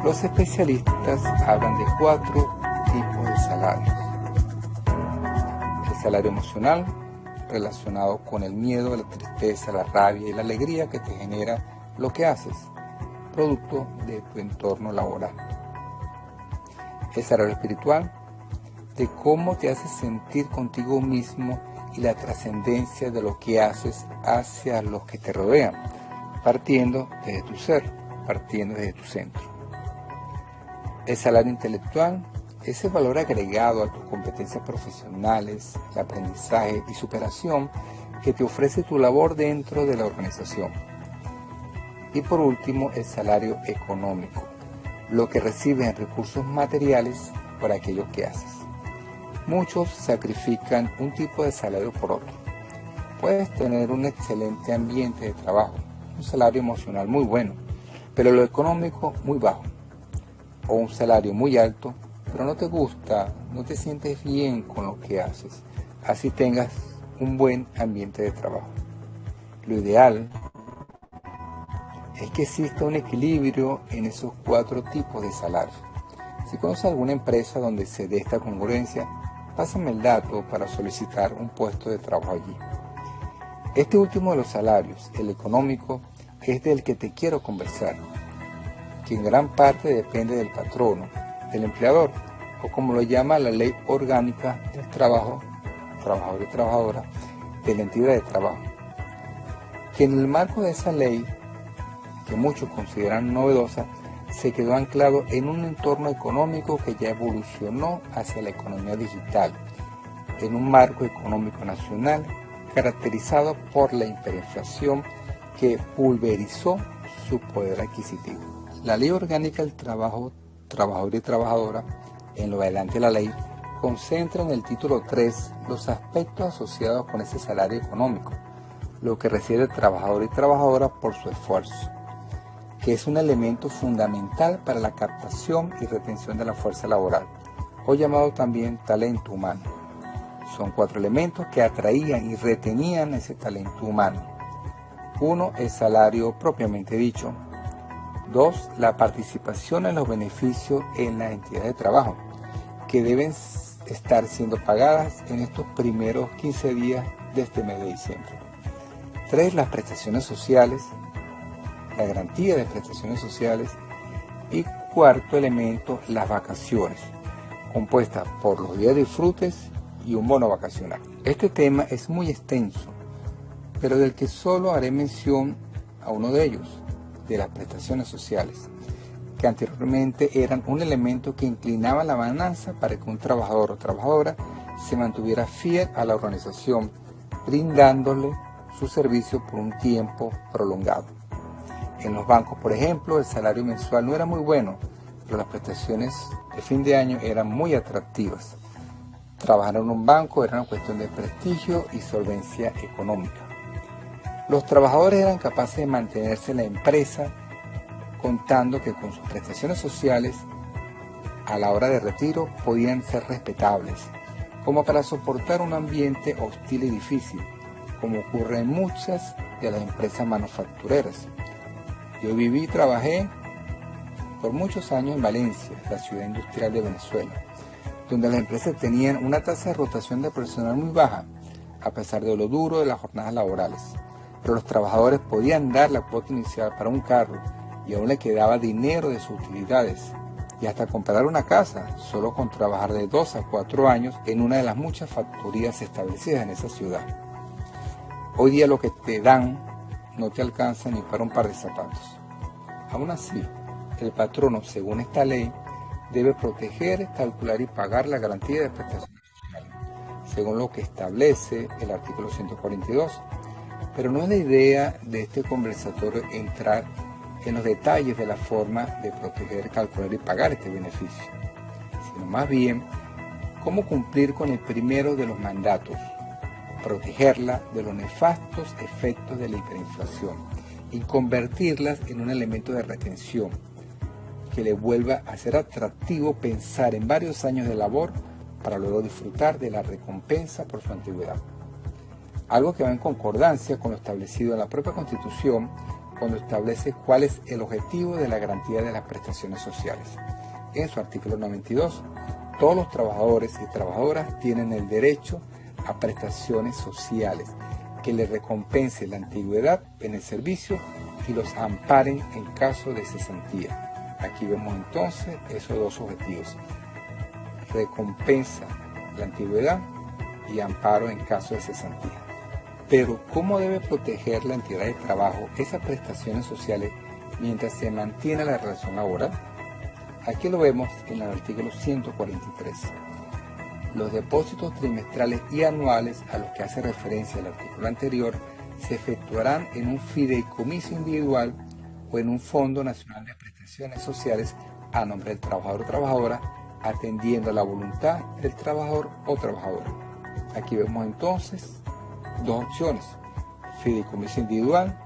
Speaker 5: Los especialistas hablan de 4 tipos de salarios. El salario emocional, relacionado con el miedo, la tristeza, la rabia y la alegría que te genera lo que haces, producto de tu entorno laboral. El salario espiritual, de cómo te haces sentir contigo mismo y la trascendencia de lo que haces hacia los que te rodean, partiendo desde tu ser, partiendo desde tu centro. El salario intelectual, ese valor agregado a tus competencias profesionales, el aprendizaje y superación que te ofrece tu labor dentro de la organización. Y por último, el salario económico, lo que recibes en recursos materiales por aquello que haces. Muchos sacrifican un tipo de salario por otro. Puedes tener un excelente ambiente de trabajo, un salario emocional muy bueno, pero lo económico muy bajo. O un salario muy alto, pero no te gusta, no te sientes bien con lo que haces, así tengas un buen ambiente de trabajo. Lo ideal es que exista un equilibrio en esos 4 tipos de salarios. Si conoces alguna empresa donde se dé esta congruencia, pásame el dato para solicitar un puesto de trabajo allí. Este último de los salarios, el económico, es del que te quiero conversar, que en gran parte depende del patrono, del empleador, o como lo llama la Ley Orgánica del Trabajo, trabajador y trabajadora, de la entidad de trabajo, que en el marco de esa ley, que muchos consideran novedosa, se quedó anclado en un entorno económico que ya evolucionó hacia la economía digital, en un marco económico nacional caracterizado por la hiperinflación que pulverizó su poder adquisitivo. La Ley Orgánica del Trabajo, Trabajador y Trabajadora, en lo adelante de la ley, concentra en el título 3 los aspectos asociados con ese salario económico, lo que recibe el trabajador y trabajadora por su esfuerzo, que es un elemento fundamental para la captación y retención de la fuerza laboral, o llamado también talento humano. Son 4 elementos que atraían y retenían ese talento humano. 1, el salario propiamente dicho. 2. La participación en los beneficios en la entidad de trabajo, que deben estar siendo pagadas en estos primeros 15 días de este mes de diciembre. 3. Las prestaciones sociales, la garantía de prestaciones sociales. Y cuarto elemento, las vacaciones, compuestas por los días de disfrutes y un bono vacacional. Este tema es muy extenso, pero del que solo haré mención a uno de ellos, de las prestaciones sociales, que anteriormente eran un elemento que inclinaba la balanza para que un trabajador o trabajadora se mantuviera fiel a la organización, brindándole su servicio por un tiempo prolongado. En los bancos, por ejemplo, el salario mensual no era muy bueno, pero las prestaciones de fin de año eran muy atractivas. Trabajar en un banco era una cuestión de prestigio y solvencia económica. Los trabajadores eran capaces de mantenerse en la empresa contando que con sus prestaciones sociales a la hora de retiro podían ser respetables, como para soportar un ambiente hostil y difícil, como ocurre en muchas de las empresas manufactureras. Yo viví y trabajé por muchos años en Valencia, la ciudad industrial de Venezuela, donde las empresas tenían una tasa de rotación de personal muy baja, a pesar de lo duro de las jornadas laborales. Pero los trabajadores podían dar la cuota inicial para un carro y aún le quedaba dinero de sus utilidades y hasta comprar una casa solo con trabajar de 2 a 4 años en una de las muchas factorías establecidas en esa ciudad. Hoy día lo que te dan no te alcanza ni para un par de zapatos. Aún así, el patrono, según esta ley, debe proteger, calcular y pagar la garantía de prestaciones sociales, según lo que establece el artículo 142. Pero no es la idea de este conversatorio entrar en los detalles de la forma de proteger, calcular y pagar este beneficio, sino más bien cómo cumplir con el primero de los mandatos, protegerla de los nefastos efectos de la hiperinflación y convertirlas en un elemento de retención que le vuelva a ser atractivo pensar en varios años de labor para luego disfrutar de la recompensa por su antigüedad. Algo que va en concordancia con lo establecido en la propia Constitución cuando establece cuál es el objetivo de la garantía de las prestaciones sociales. En su artículo 92, todos los trabajadores y trabajadoras tienen el derecho a prestaciones sociales que les recompensen la antigüedad en el servicio y los amparen en caso de cesantía. Aquí vemos entonces esos dos objetivos: recompensa la antigüedad y amparo en caso de cesantía. Pero ¿cómo debe proteger la entidad de trabajo esas prestaciones sociales mientras se mantiene la relación laboral? Aquí lo vemos en el artículo 143. Los depósitos trimestrales y anuales a los que hace referencia el artículo anterior se efectuarán en un fideicomiso individual o en un Fondo Nacional de Prestaciones Sociales a nombre del trabajador o trabajadora, atendiendo a la voluntad del trabajador o trabajadora. Aquí vemos entonces dos opciones: fideicomiso individual,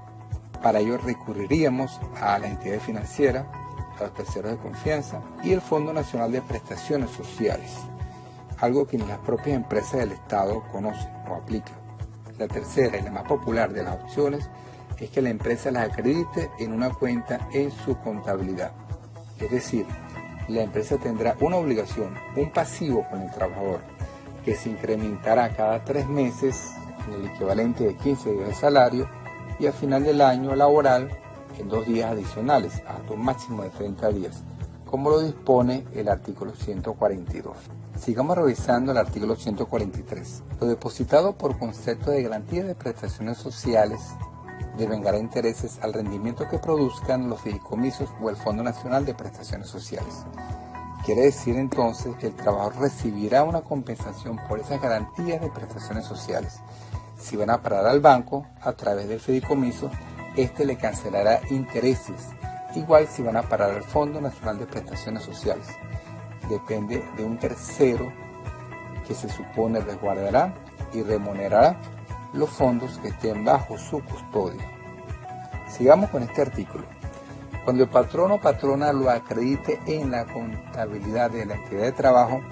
Speaker 5: para ello recurriríamos a la entidad financiera, a los terceros de confianza, y el Fondo Nacional de Prestaciones Sociales, algo que ni las propias empresas del Estado conocen o aplican. La tercera y la más popular de las opciones es que la empresa las acredite en una cuenta en su contabilidad. Es decir, la empresa tendrá una obligación, un pasivo con el trabajador, que se incrementará cada 3 meses en el equivalente de 15 días de salario y al final del año laboral en 2 días adicionales, hasta un máximo de 30 días, como lo dispone el artículo 142. Sigamos revisando el artículo 143. Lo depositado por concepto de garantía de prestaciones sociales devengará intereses al rendimiento que produzcan los fideicomisos o el Fondo Nacional de Prestaciones Sociales. Quiere decir entonces que el trabajador recibirá una compensación por esas garantías de prestaciones sociales. Si van a parar al banco a través del fideicomiso, este le cancelará intereses, igual si van a parar al Fondo Nacional de Prestaciones Sociales. Depende de un tercero que se supone resguardará y remunerará los fondos que estén bajo su custodia. Sigamos con este artículo. Cuando el patrón o patrona lo acredite en la contabilidad de la entidad de trabajo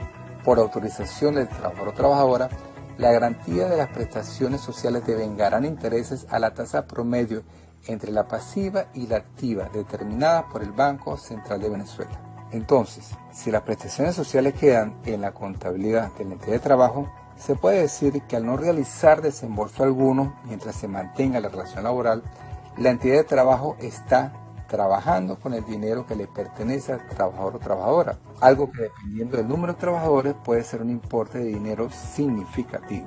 Speaker 5: por autorización del trabajador o trabajadora, la garantía de las prestaciones sociales devengarán intereses a la tasa promedio entre la pasiva y la activa determinada por el Banco Central de Venezuela. Entonces, si las prestaciones sociales quedan en la contabilidad de la entidad de trabajo, se puede decir que al no realizar desembolso alguno mientras se mantenga la relación laboral, la entidad de trabajo está trabajando con el dinero que le pertenece al trabajador o trabajadora, algo que dependiendo del número de trabajadores puede ser un importe de dinero significativo.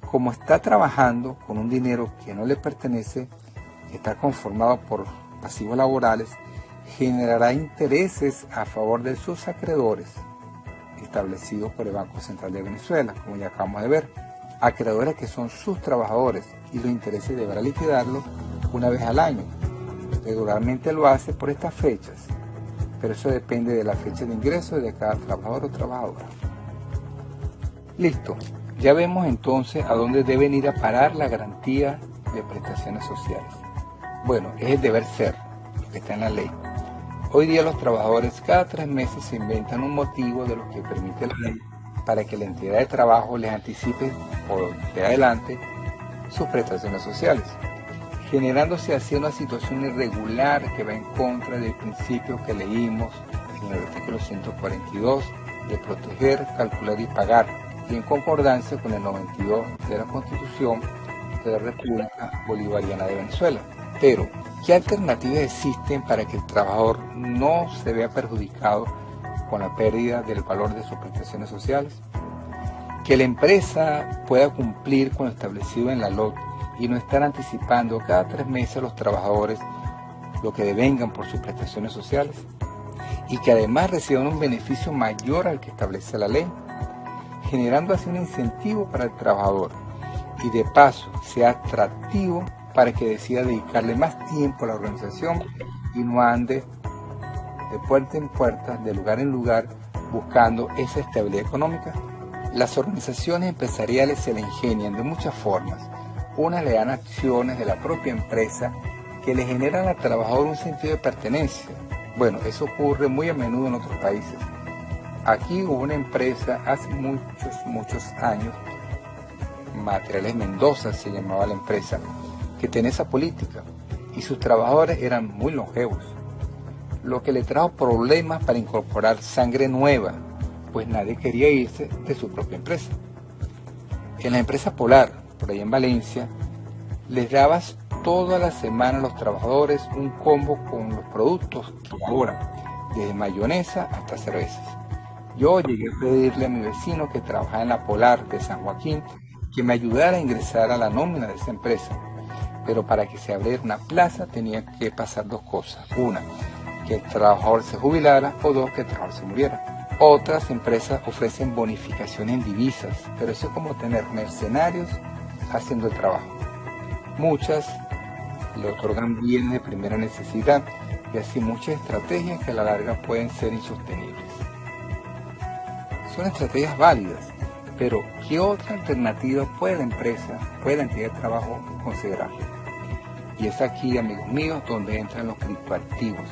Speaker 5: Como está trabajando con un dinero que no le pertenece, que está conformado por pasivos laborales, generará intereses a favor de sus acreedores, establecidos por el Banco Central de Venezuela, como ya acabamos de ver, acreedores que son sus trabajadores, y los intereses deberá liquidarlos una vez al año. Regularmente lo hace por estas fechas, pero eso depende de la fecha de ingreso de cada trabajador o trabajadora. Listo, ya vemos entonces a dónde deben ir a parar la garantía de prestaciones sociales. Bueno, es el deber ser, lo que está en la ley. Hoy día los trabajadores cada 3 meses se inventan un motivo de lo que permite la ley para que la entidad de trabajo les anticipe o de adelante sus prestaciones sociales, generándose así una situación irregular que va en contra del principio que leímos en el artículo 142 de proteger, calcular y pagar, y en concordancia con el 92 de la Constitución de la República Bolivariana de Venezuela. Pero, ¿qué alternativas existen para que el trabajador no se vea perjudicado con la pérdida del valor de sus prestaciones sociales? Que la empresa pueda cumplir con lo establecido en la LOT y no estar anticipando cada 3 meses a los trabajadores lo que devengan por sus prestaciones sociales, y que además reciban un beneficio mayor al que establece la ley, generando así un incentivo para el trabajador y de paso sea atractivo para que decida dedicarle más tiempo a la organización y no ande de puerta en puerta, de lugar en lugar, buscando esa estabilidad económica. Las organizaciones empresariales se la ingenian de muchas formas. Unas le dan acciones de la propia empresa que le generan al trabajador un sentido de pertenencia. Bueno, eso ocurre muy a menudo en otros países. Aquí hubo una empresa hace muchos años, Materiales Mendoza se llamaba la empresa, que tenía esa política, y sus trabajadores eran muy longevos, lo que le trajo problemas para incorporar sangre nueva, pues nadie quería irse de su propia empresa. En la empresa Polar, por ahí en Valencia, les dabas toda la semana a los trabajadores un combo con los productos que elaboran, desde mayonesa hasta cervezas. Yo llegué a pedirle a mi vecino que trabajaba en la Polar de San Joaquín que me ayudara a ingresar a la nómina de esa empresa. Pero para que se abriera una plaza tenía que pasar 2 cosas. Una, que el trabajador se jubilara, o 2, que el trabajador se muriera. Otras empresas ofrecen bonificaciones en divisas, pero eso es como tener mercenarios haciendo el trabajo. Muchas le otorgan bienes de primera necesidad y así muchas estrategias que a la larga pueden ser insostenibles. Son estrategias válidas, pero ¿qué otra alternativa puede la empresa, puede la entidad de trabajo considerar? Y es aquí, amigos míos, donde entran los criptoactivos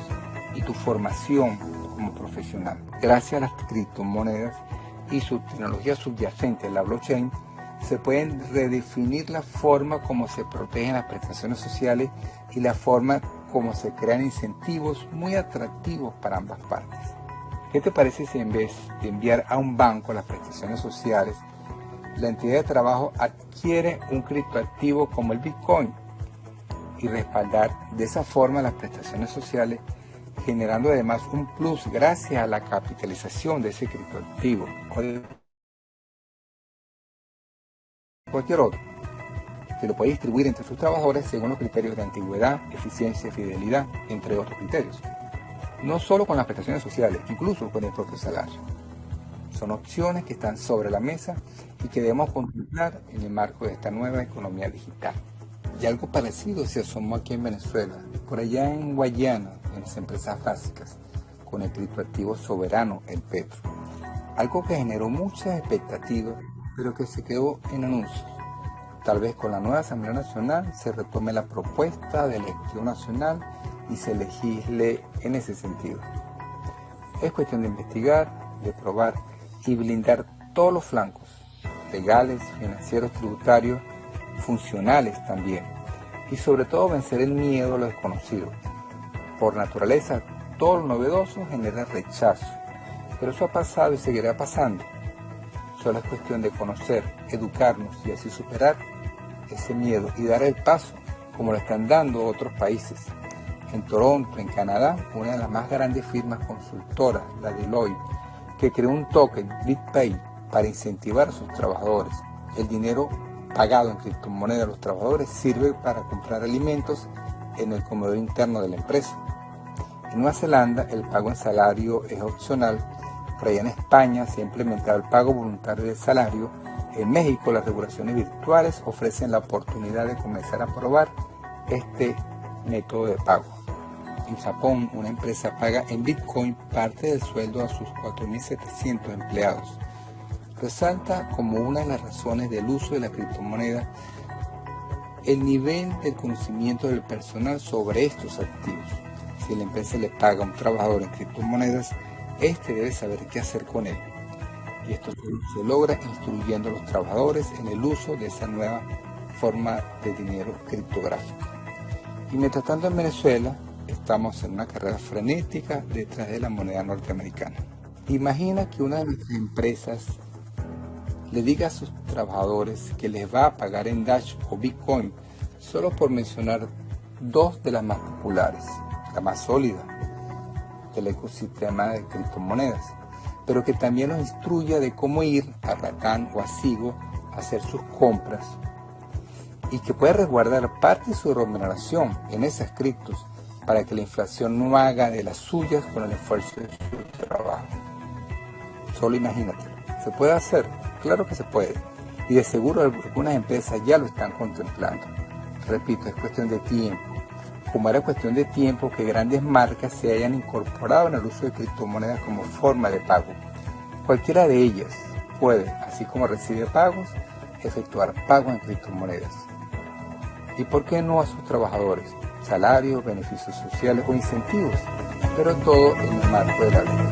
Speaker 5: y tu formación como profesional. Gracias a las criptomonedas y su tecnología subyacente, la blockchain, se pueden redefinir la forma como se protegen las prestaciones sociales y la forma como se crean incentivos muy atractivos para ambas partes. ¿Qué te parece si en vez de enviar a un banco las prestaciones sociales, la entidad de trabajo adquiere un criptoactivo como el Bitcoin y respaldar de esa forma las prestaciones sociales, generando además un plus gracias a la capitalización de ese criptoactivo o de cualquier otro, que lo puede distribuir entre sus trabajadores según los criterios de antigüedad, eficiencia y fidelidad, entre otros criterios? No solo con las prestaciones sociales, incluso con el propio salario. Son opciones que están sobre la mesa y que debemos contemplar en el marco de esta nueva economía digital. Y algo parecido se asomó aquí en Venezuela, por allá en Guayana, en las empresas básicas, con el criptoactivo soberano, el Petro. Algo que generó muchas expectativas, pero que se quedó en anuncios. Tal vez con la nueva Asamblea Nacional se retome la propuesta de elección nacional y se legisle en ese sentido. Es cuestión de investigar, de probar y blindar todos los flancos, legales, financieros, tributarios, funcionales también, y sobre todo vencer el miedo a lo desconocido. Por naturaleza, todo lo novedoso genera rechazo, pero eso ha pasado y seguirá pasando. Solo es cuestión de conocer, educarnos y así superar ese miedo y dar el paso como lo están dando otros países. En Toronto, en Canadá, una de las más grandes firmas consultoras, la Deloitte, que creó un token BitPay para incentivar a sus trabajadores. El dinero pagado en criptomonedas a los trabajadores sirve para comprar alimentos en el comedor interno de la empresa. En Nueva Zelanda el pago en salario es opcional, por allá en España se ha implementado el pago voluntario del salario. En México las regulaciones virtuales ofrecen la oportunidad de comenzar a probar este método de pago. En Japón una empresa paga en Bitcoin parte del sueldo a sus 4.700 empleados. Resalta como una de las razones del uso de la criptomoneda el nivel del conocimiento del personal sobre estos activos. Si la empresa le paga a un trabajador en criptomonedas, este debe saber qué hacer con él. Y esto se logra instruyendo a los trabajadores en el uso de esa nueva forma de dinero criptográfico. Y mientras tanto en Venezuela estamos en una carrera frenética detrás de la moneda norteamericana. Imagina que una de nuestras empresas le diga a sus trabajadores que les va a pagar en Dash o Bitcoin, solo por mencionar dos de las más populares, la más sólida del ecosistema de criptomonedas, pero que también los instruya de cómo ir a Ratán o a Sigo a hacer sus compras y que pueda resguardar parte de su remuneración en esas criptos para que la inflación no haga de las suyas con el esfuerzo de su trabajo. Solo imagínatelo. ¿Se puede hacer? Claro que se puede. Y de seguro algunas empresas ya lo están contemplando. Repito, es cuestión de tiempo. Como era cuestión de tiempo que grandes marcas se hayan incorporado en el uso de criptomonedas como forma de pago. Cualquiera de ellas puede, así como recibe pagos, efectuar pagos en criptomonedas. ¿Y por qué no a sus trabajadores? Salarios, beneficios sociales o incentivos, pero todo en el marco de la ley.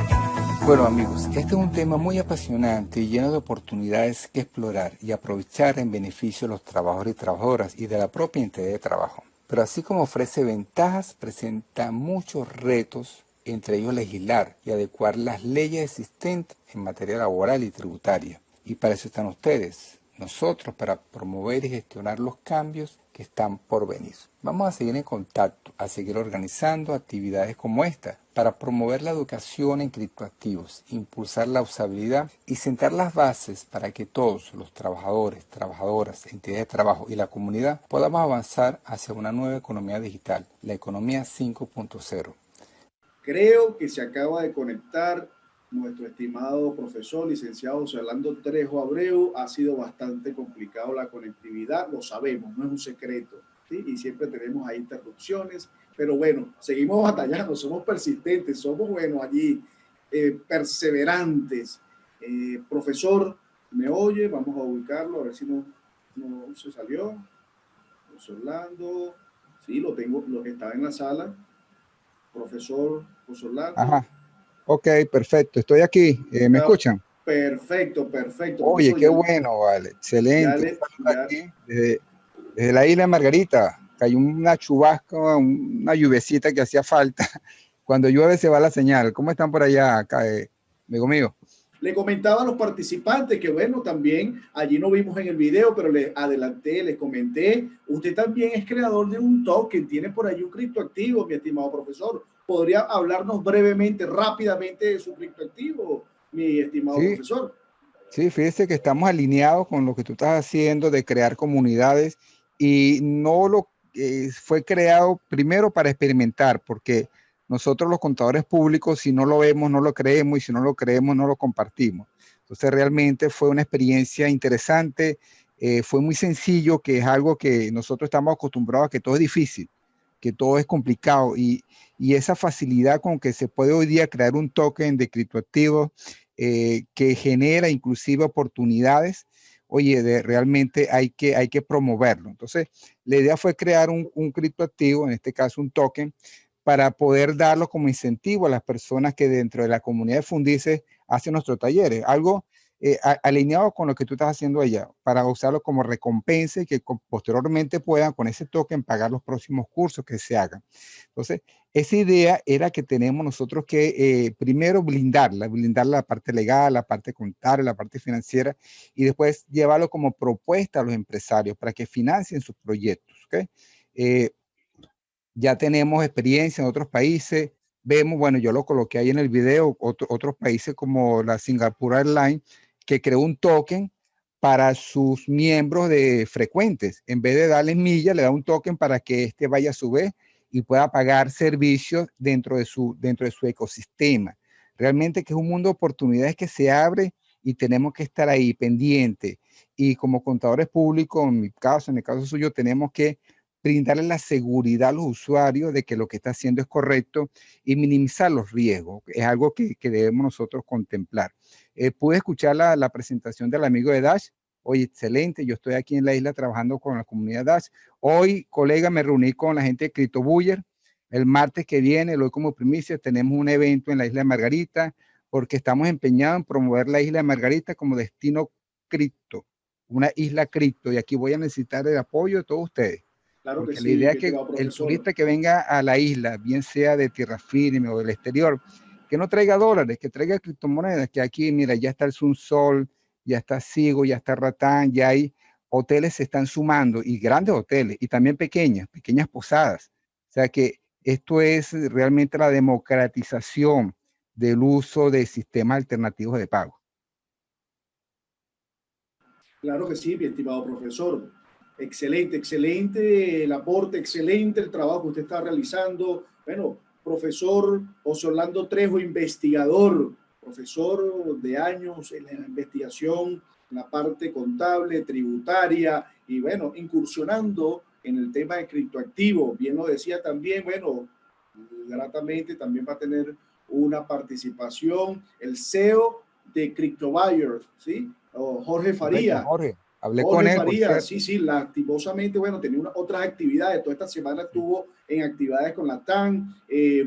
Speaker 5: Bueno amigos, este es un tema muy apasionante y lleno de oportunidades que explorar y aprovechar en beneficio de los trabajadores y trabajadoras y de la propia entidad de trabajo. Pero así como ofrece ventajas, presenta muchos retos, entre ellos legislar y adecuar las leyes existentes en materia laboral y tributaria. Y para eso están ustedes, nosotros, para promover y gestionar los cambios que están por venir. Vamos a seguir en contacto, a seguir organizando actividades como esta, para promover la educación en criptoactivos, impulsar la usabilidad y sentar las bases para que todos los trabajadores, trabajadoras, entidades de trabajo y la comunidad podamos avanzar hacia una nueva economía digital, la economía 5.0.
Speaker 2: Creo que se acaba de conectar nuestro estimado profesor, licenciado José Orlando Trejo Abreu. Ha sido bastante complicado la conectividad, lo sabemos, no es un secreto, ¿sí? Y siempre tenemos ahí interrupciones, pero bueno, seguimos batallando, somos persistentes, somos, bueno, allí perseverantes. Profesor, ¿me oye? Vamos a ubicarlo, a ver si no se salió. José Orlando, sí, lo tengo, lo que estaba en la sala. Profesor José Orlando.
Speaker 6: Ajá. Ok, perfecto. Estoy aquí. ¿Me escuchan?
Speaker 2: Perfecto, perfecto.
Speaker 6: Oye,
Speaker 2: Profesor,
Speaker 6: qué bueno, vale. Excelente. Aquí, desde la isla de Margarita. Cayó una chubasca, una lluvecita que hacía falta. Cuando llueve se va la señal. ¿Cómo están por allá, amigo mío?
Speaker 2: Le comentaba a los participantes que, bueno, también allí no vimos en el video, pero les adelanté, les comenté. Usted también es creador de un token, tiene por ahí un criptoactivo, mi estimado profesor. ¿Podría hablarnos brevemente, rápidamente de su criptoactivo, mi estimado profesor?
Speaker 6: Sí, fíjese que estamos alineados con lo que tú estás haciendo de crear comunidades y no lo fue creado primero para experimentar, porque nosotros los contadores públicos, si no lo vemos, no lo creemos, y si no lo creemos, no lo compartimos. Entonces realmente fue una experiencia interesante, fue muy sencillo, que es algo que nosotros estamos acostumbrados a que todo es difícil, que todo es complicado, y esa facilidad con que se puede hoy día crear un token de criptoactivos que genera inclusive oportunidades, oye, realmente hay que promoverlo. Entonces, la idea fue crear un criptoactivo, en este caso un token, para poder darlo como incentivo a las personas que dentro de la comunidad de Fundices hacen nuestros talleres. Algo alineado con lo que tú estás haciendo allá, para usarlo como recompensa y que posteriormente puedan con ese token pagar los próximos cursos que se hagan. Entonces, esa idea era que tenemos nosotros que primero blindar la parte legal, la parte contable, la parte financiera, y después llevarlo como propuesta a los empresarios para que financien sus proyectos. ¿Okay? Ya tenemos experiencia en otros países. Vemos, bueno, yo lo coloqué ahí en el video, otros países como la Singapore Airlines, que creó un token para sus miembros de frecuentes. En vez de darles millas, le da un token para que este vaya a su vez y pueda pagar servicios dentro de su ecosistema. Realmente que es un mundo de oportunidades que se abre y tenemos que estar ahí pendientes. Y como contadores públicos, en el caso suyo, tenemos que brindarle la seguridad a los usuarios de que lo que está haciendo es correcto y minimizar los riesgos. Es algo que debemos nosotros contemplar. Pude escuchar la presentación del amigo de Dash. Oye, excelente. Yo estoy aquí en la isla trabajando con la comunidad Dash. Hoy, colega, me reuní con la gente de CryptoBuyer. El martes que viene, hoy como primicia, tenemos un evento en la isla de Margarita porque estamos empeñados en promover la isla de Margarita como destino cripto, una isla cripto. Y aquí voy a necesitar el apoyo de todos ustedes.
Speaker 2: Claro
Speaker 6: Porque
Speaker 2: que
Speaker 6: la
Speaker 2: sí,
Speaker 6: idea
Speaker 2: mi
Speaker 6: es que
Speaker 2: estimado
Speaker 6: el
Speaker 2: profesor.
Speaker 6: turista que venga a la isla, bien sea de tierra firme o del exterior, que no traiga dólares, que traiga criptomonedas, que aquí, mira, ya está el Sunsol, ya está Sigo, ya está Ratán, ya hay hoteles se están sumando, y grandes hoteles, y también pequeñas posadas. O sea que esto es realmente la democratización del uso de sistemas alternativos de pago.
Speaker 2: Claro que sí, mi estimado profesor. Excelente, excelente el aporte, excelente el trabajo que usted está realizando. Bueno, profesor José Orlando Trejo, investigador, profesor de años en la investigación, en la parte contable, tributaria y bueno, incursionando en el tema de criptoactivos. Bien lo decía también, bueno, gratamente también va a tener una participación el CEO de CryptoBuyer, ¿sí? Jorge Faría.
Speaker 6: Jorge, hablé con
Speaker 2: Jorge
Speaker 6: él, por
Speaker 2: Faría,
Speaker 6: cierto.
Speaker 2: sí, lastimosamente, bueno, tenía otras actividades. Toda esta semana estuvo en actividades con la TAN.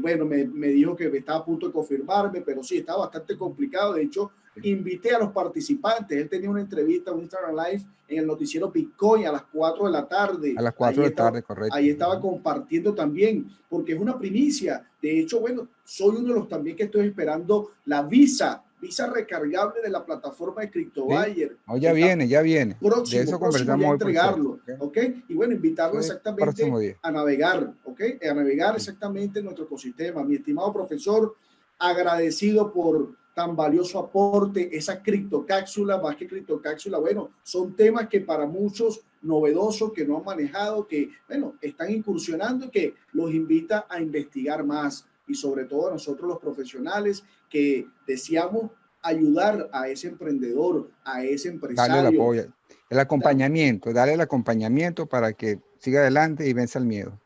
Speaker 2: Bueno, me dijo que estaba a punto de confirmarme, pero sí, estaba bastante complicado. De hecho, invité a los participantes. Él tenía una entrevista, un Instagram Live en el noticiero Bitcoin a las 4 de la tarde.
Speaker 6: A las 4 de la tarde, correcto.
Speaker 2: Ahí estaba compartiendo también, porque es una primicia. De hecho, bueno, soy uno de los también que estoy esperando la visa recargable de la plataforma de CryptoBuyer.
Speaker 6: ¿Sí? Oh, ya viene.
Speaker 2: Próximo,
Speaker 6: de eso conversamos
Speaker 2: ya
Speaker 6: hoy,
Speaker 2: entregarlo, ¿ok? Y bueno, invitarlo exactamente a navegar, ¿ok? A navegar exactamente en nuestro ecosistema. Mi estimado profesor, agradecido por tan valioso aporte, esa criptocápsula, más que criptocápsula, bueno, son temas que para muchos novedosos, que no han manejado, que, bueno, están incursionando y que los invita a investigar más. Y sobre todo a nosotros los profesionales que deseamos ayudar a ese emprendedor, a ese empresario.
Speaker 6: Darle el apoyo, el acompañamiento, darle el acompañamiento para que siga adelante y venza el miedo.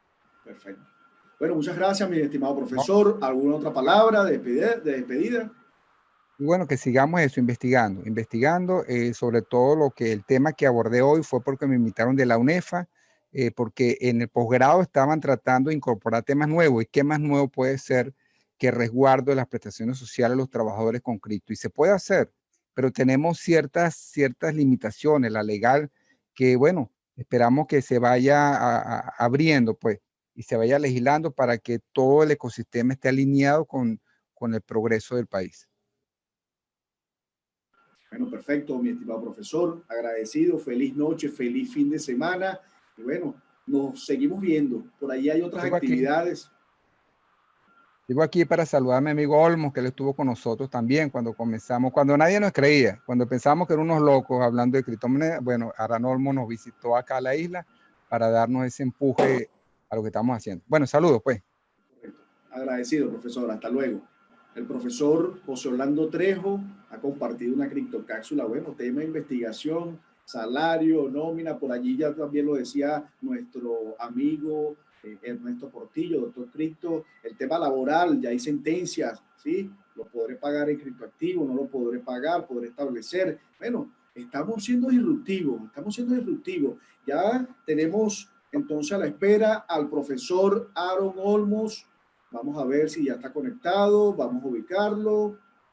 Speaker 2: Perfecto. Bueno, muchas gracias, mi estimado profesor. ¿Alguna otra palabra de despedida?
Speaker 6: Y bueno, que sigamos eso, investigando, sobre todo el tema que abordé hoy fue porque me invitaron de la UNEFA, porque en el posgrado estaban tratando de incorporar temas nuevos. ¿Y qué más nuevo puede ser que resguardo de las prestaciones sociales de los trabajadores con cripto? Y se puede hacer, pero tenemos ciertas limitaciones, la legal, que bueno, esperamos que se vaya abriendo, pues, y se vaya legislando para que todo el ecosistema esté alineado con el progreso del país.
Speaker 2: Bueno, perfecto, mi estimado profesor. Agradecido, feliz noche, feliz fin de semana. Y bueno, nos seguimos viendo. Por ahí hay otras actividades.
Speaker 6: Digo aquí para saludar a mi amigo Olmos, que él estuvo con nosotros también cuando comenzamos, cuando nadie nos creía, cuando pensábamos que eran unos locos hablando de criptomonedas. Bueno, Aran Olmos nos visitó acá a la isla para darnos ese empuje a lo que estamos haciendo. Bueno, saludos pues.
Speaker 2: Agradecido, profesor. Hasta luego. El profesor José Orlando Trejo ha compartido una criptocápsula, bueno, tema de investigación, salario, nómina, por allí ya también lo decía nuestro amigo Ernesto Portillo, doctor Cripto, el tema laboral, ya hay sentencias, ¿sí? Lo podré pagar en criptoactivo, no lo podré pagar, podré establecer. Bueno, estamos siendo disruptivos. Ya tenemos entonces a la espera al profesor Aaron Olmos. Vamos a ver si ya está conectado, vamos a ubicarlo.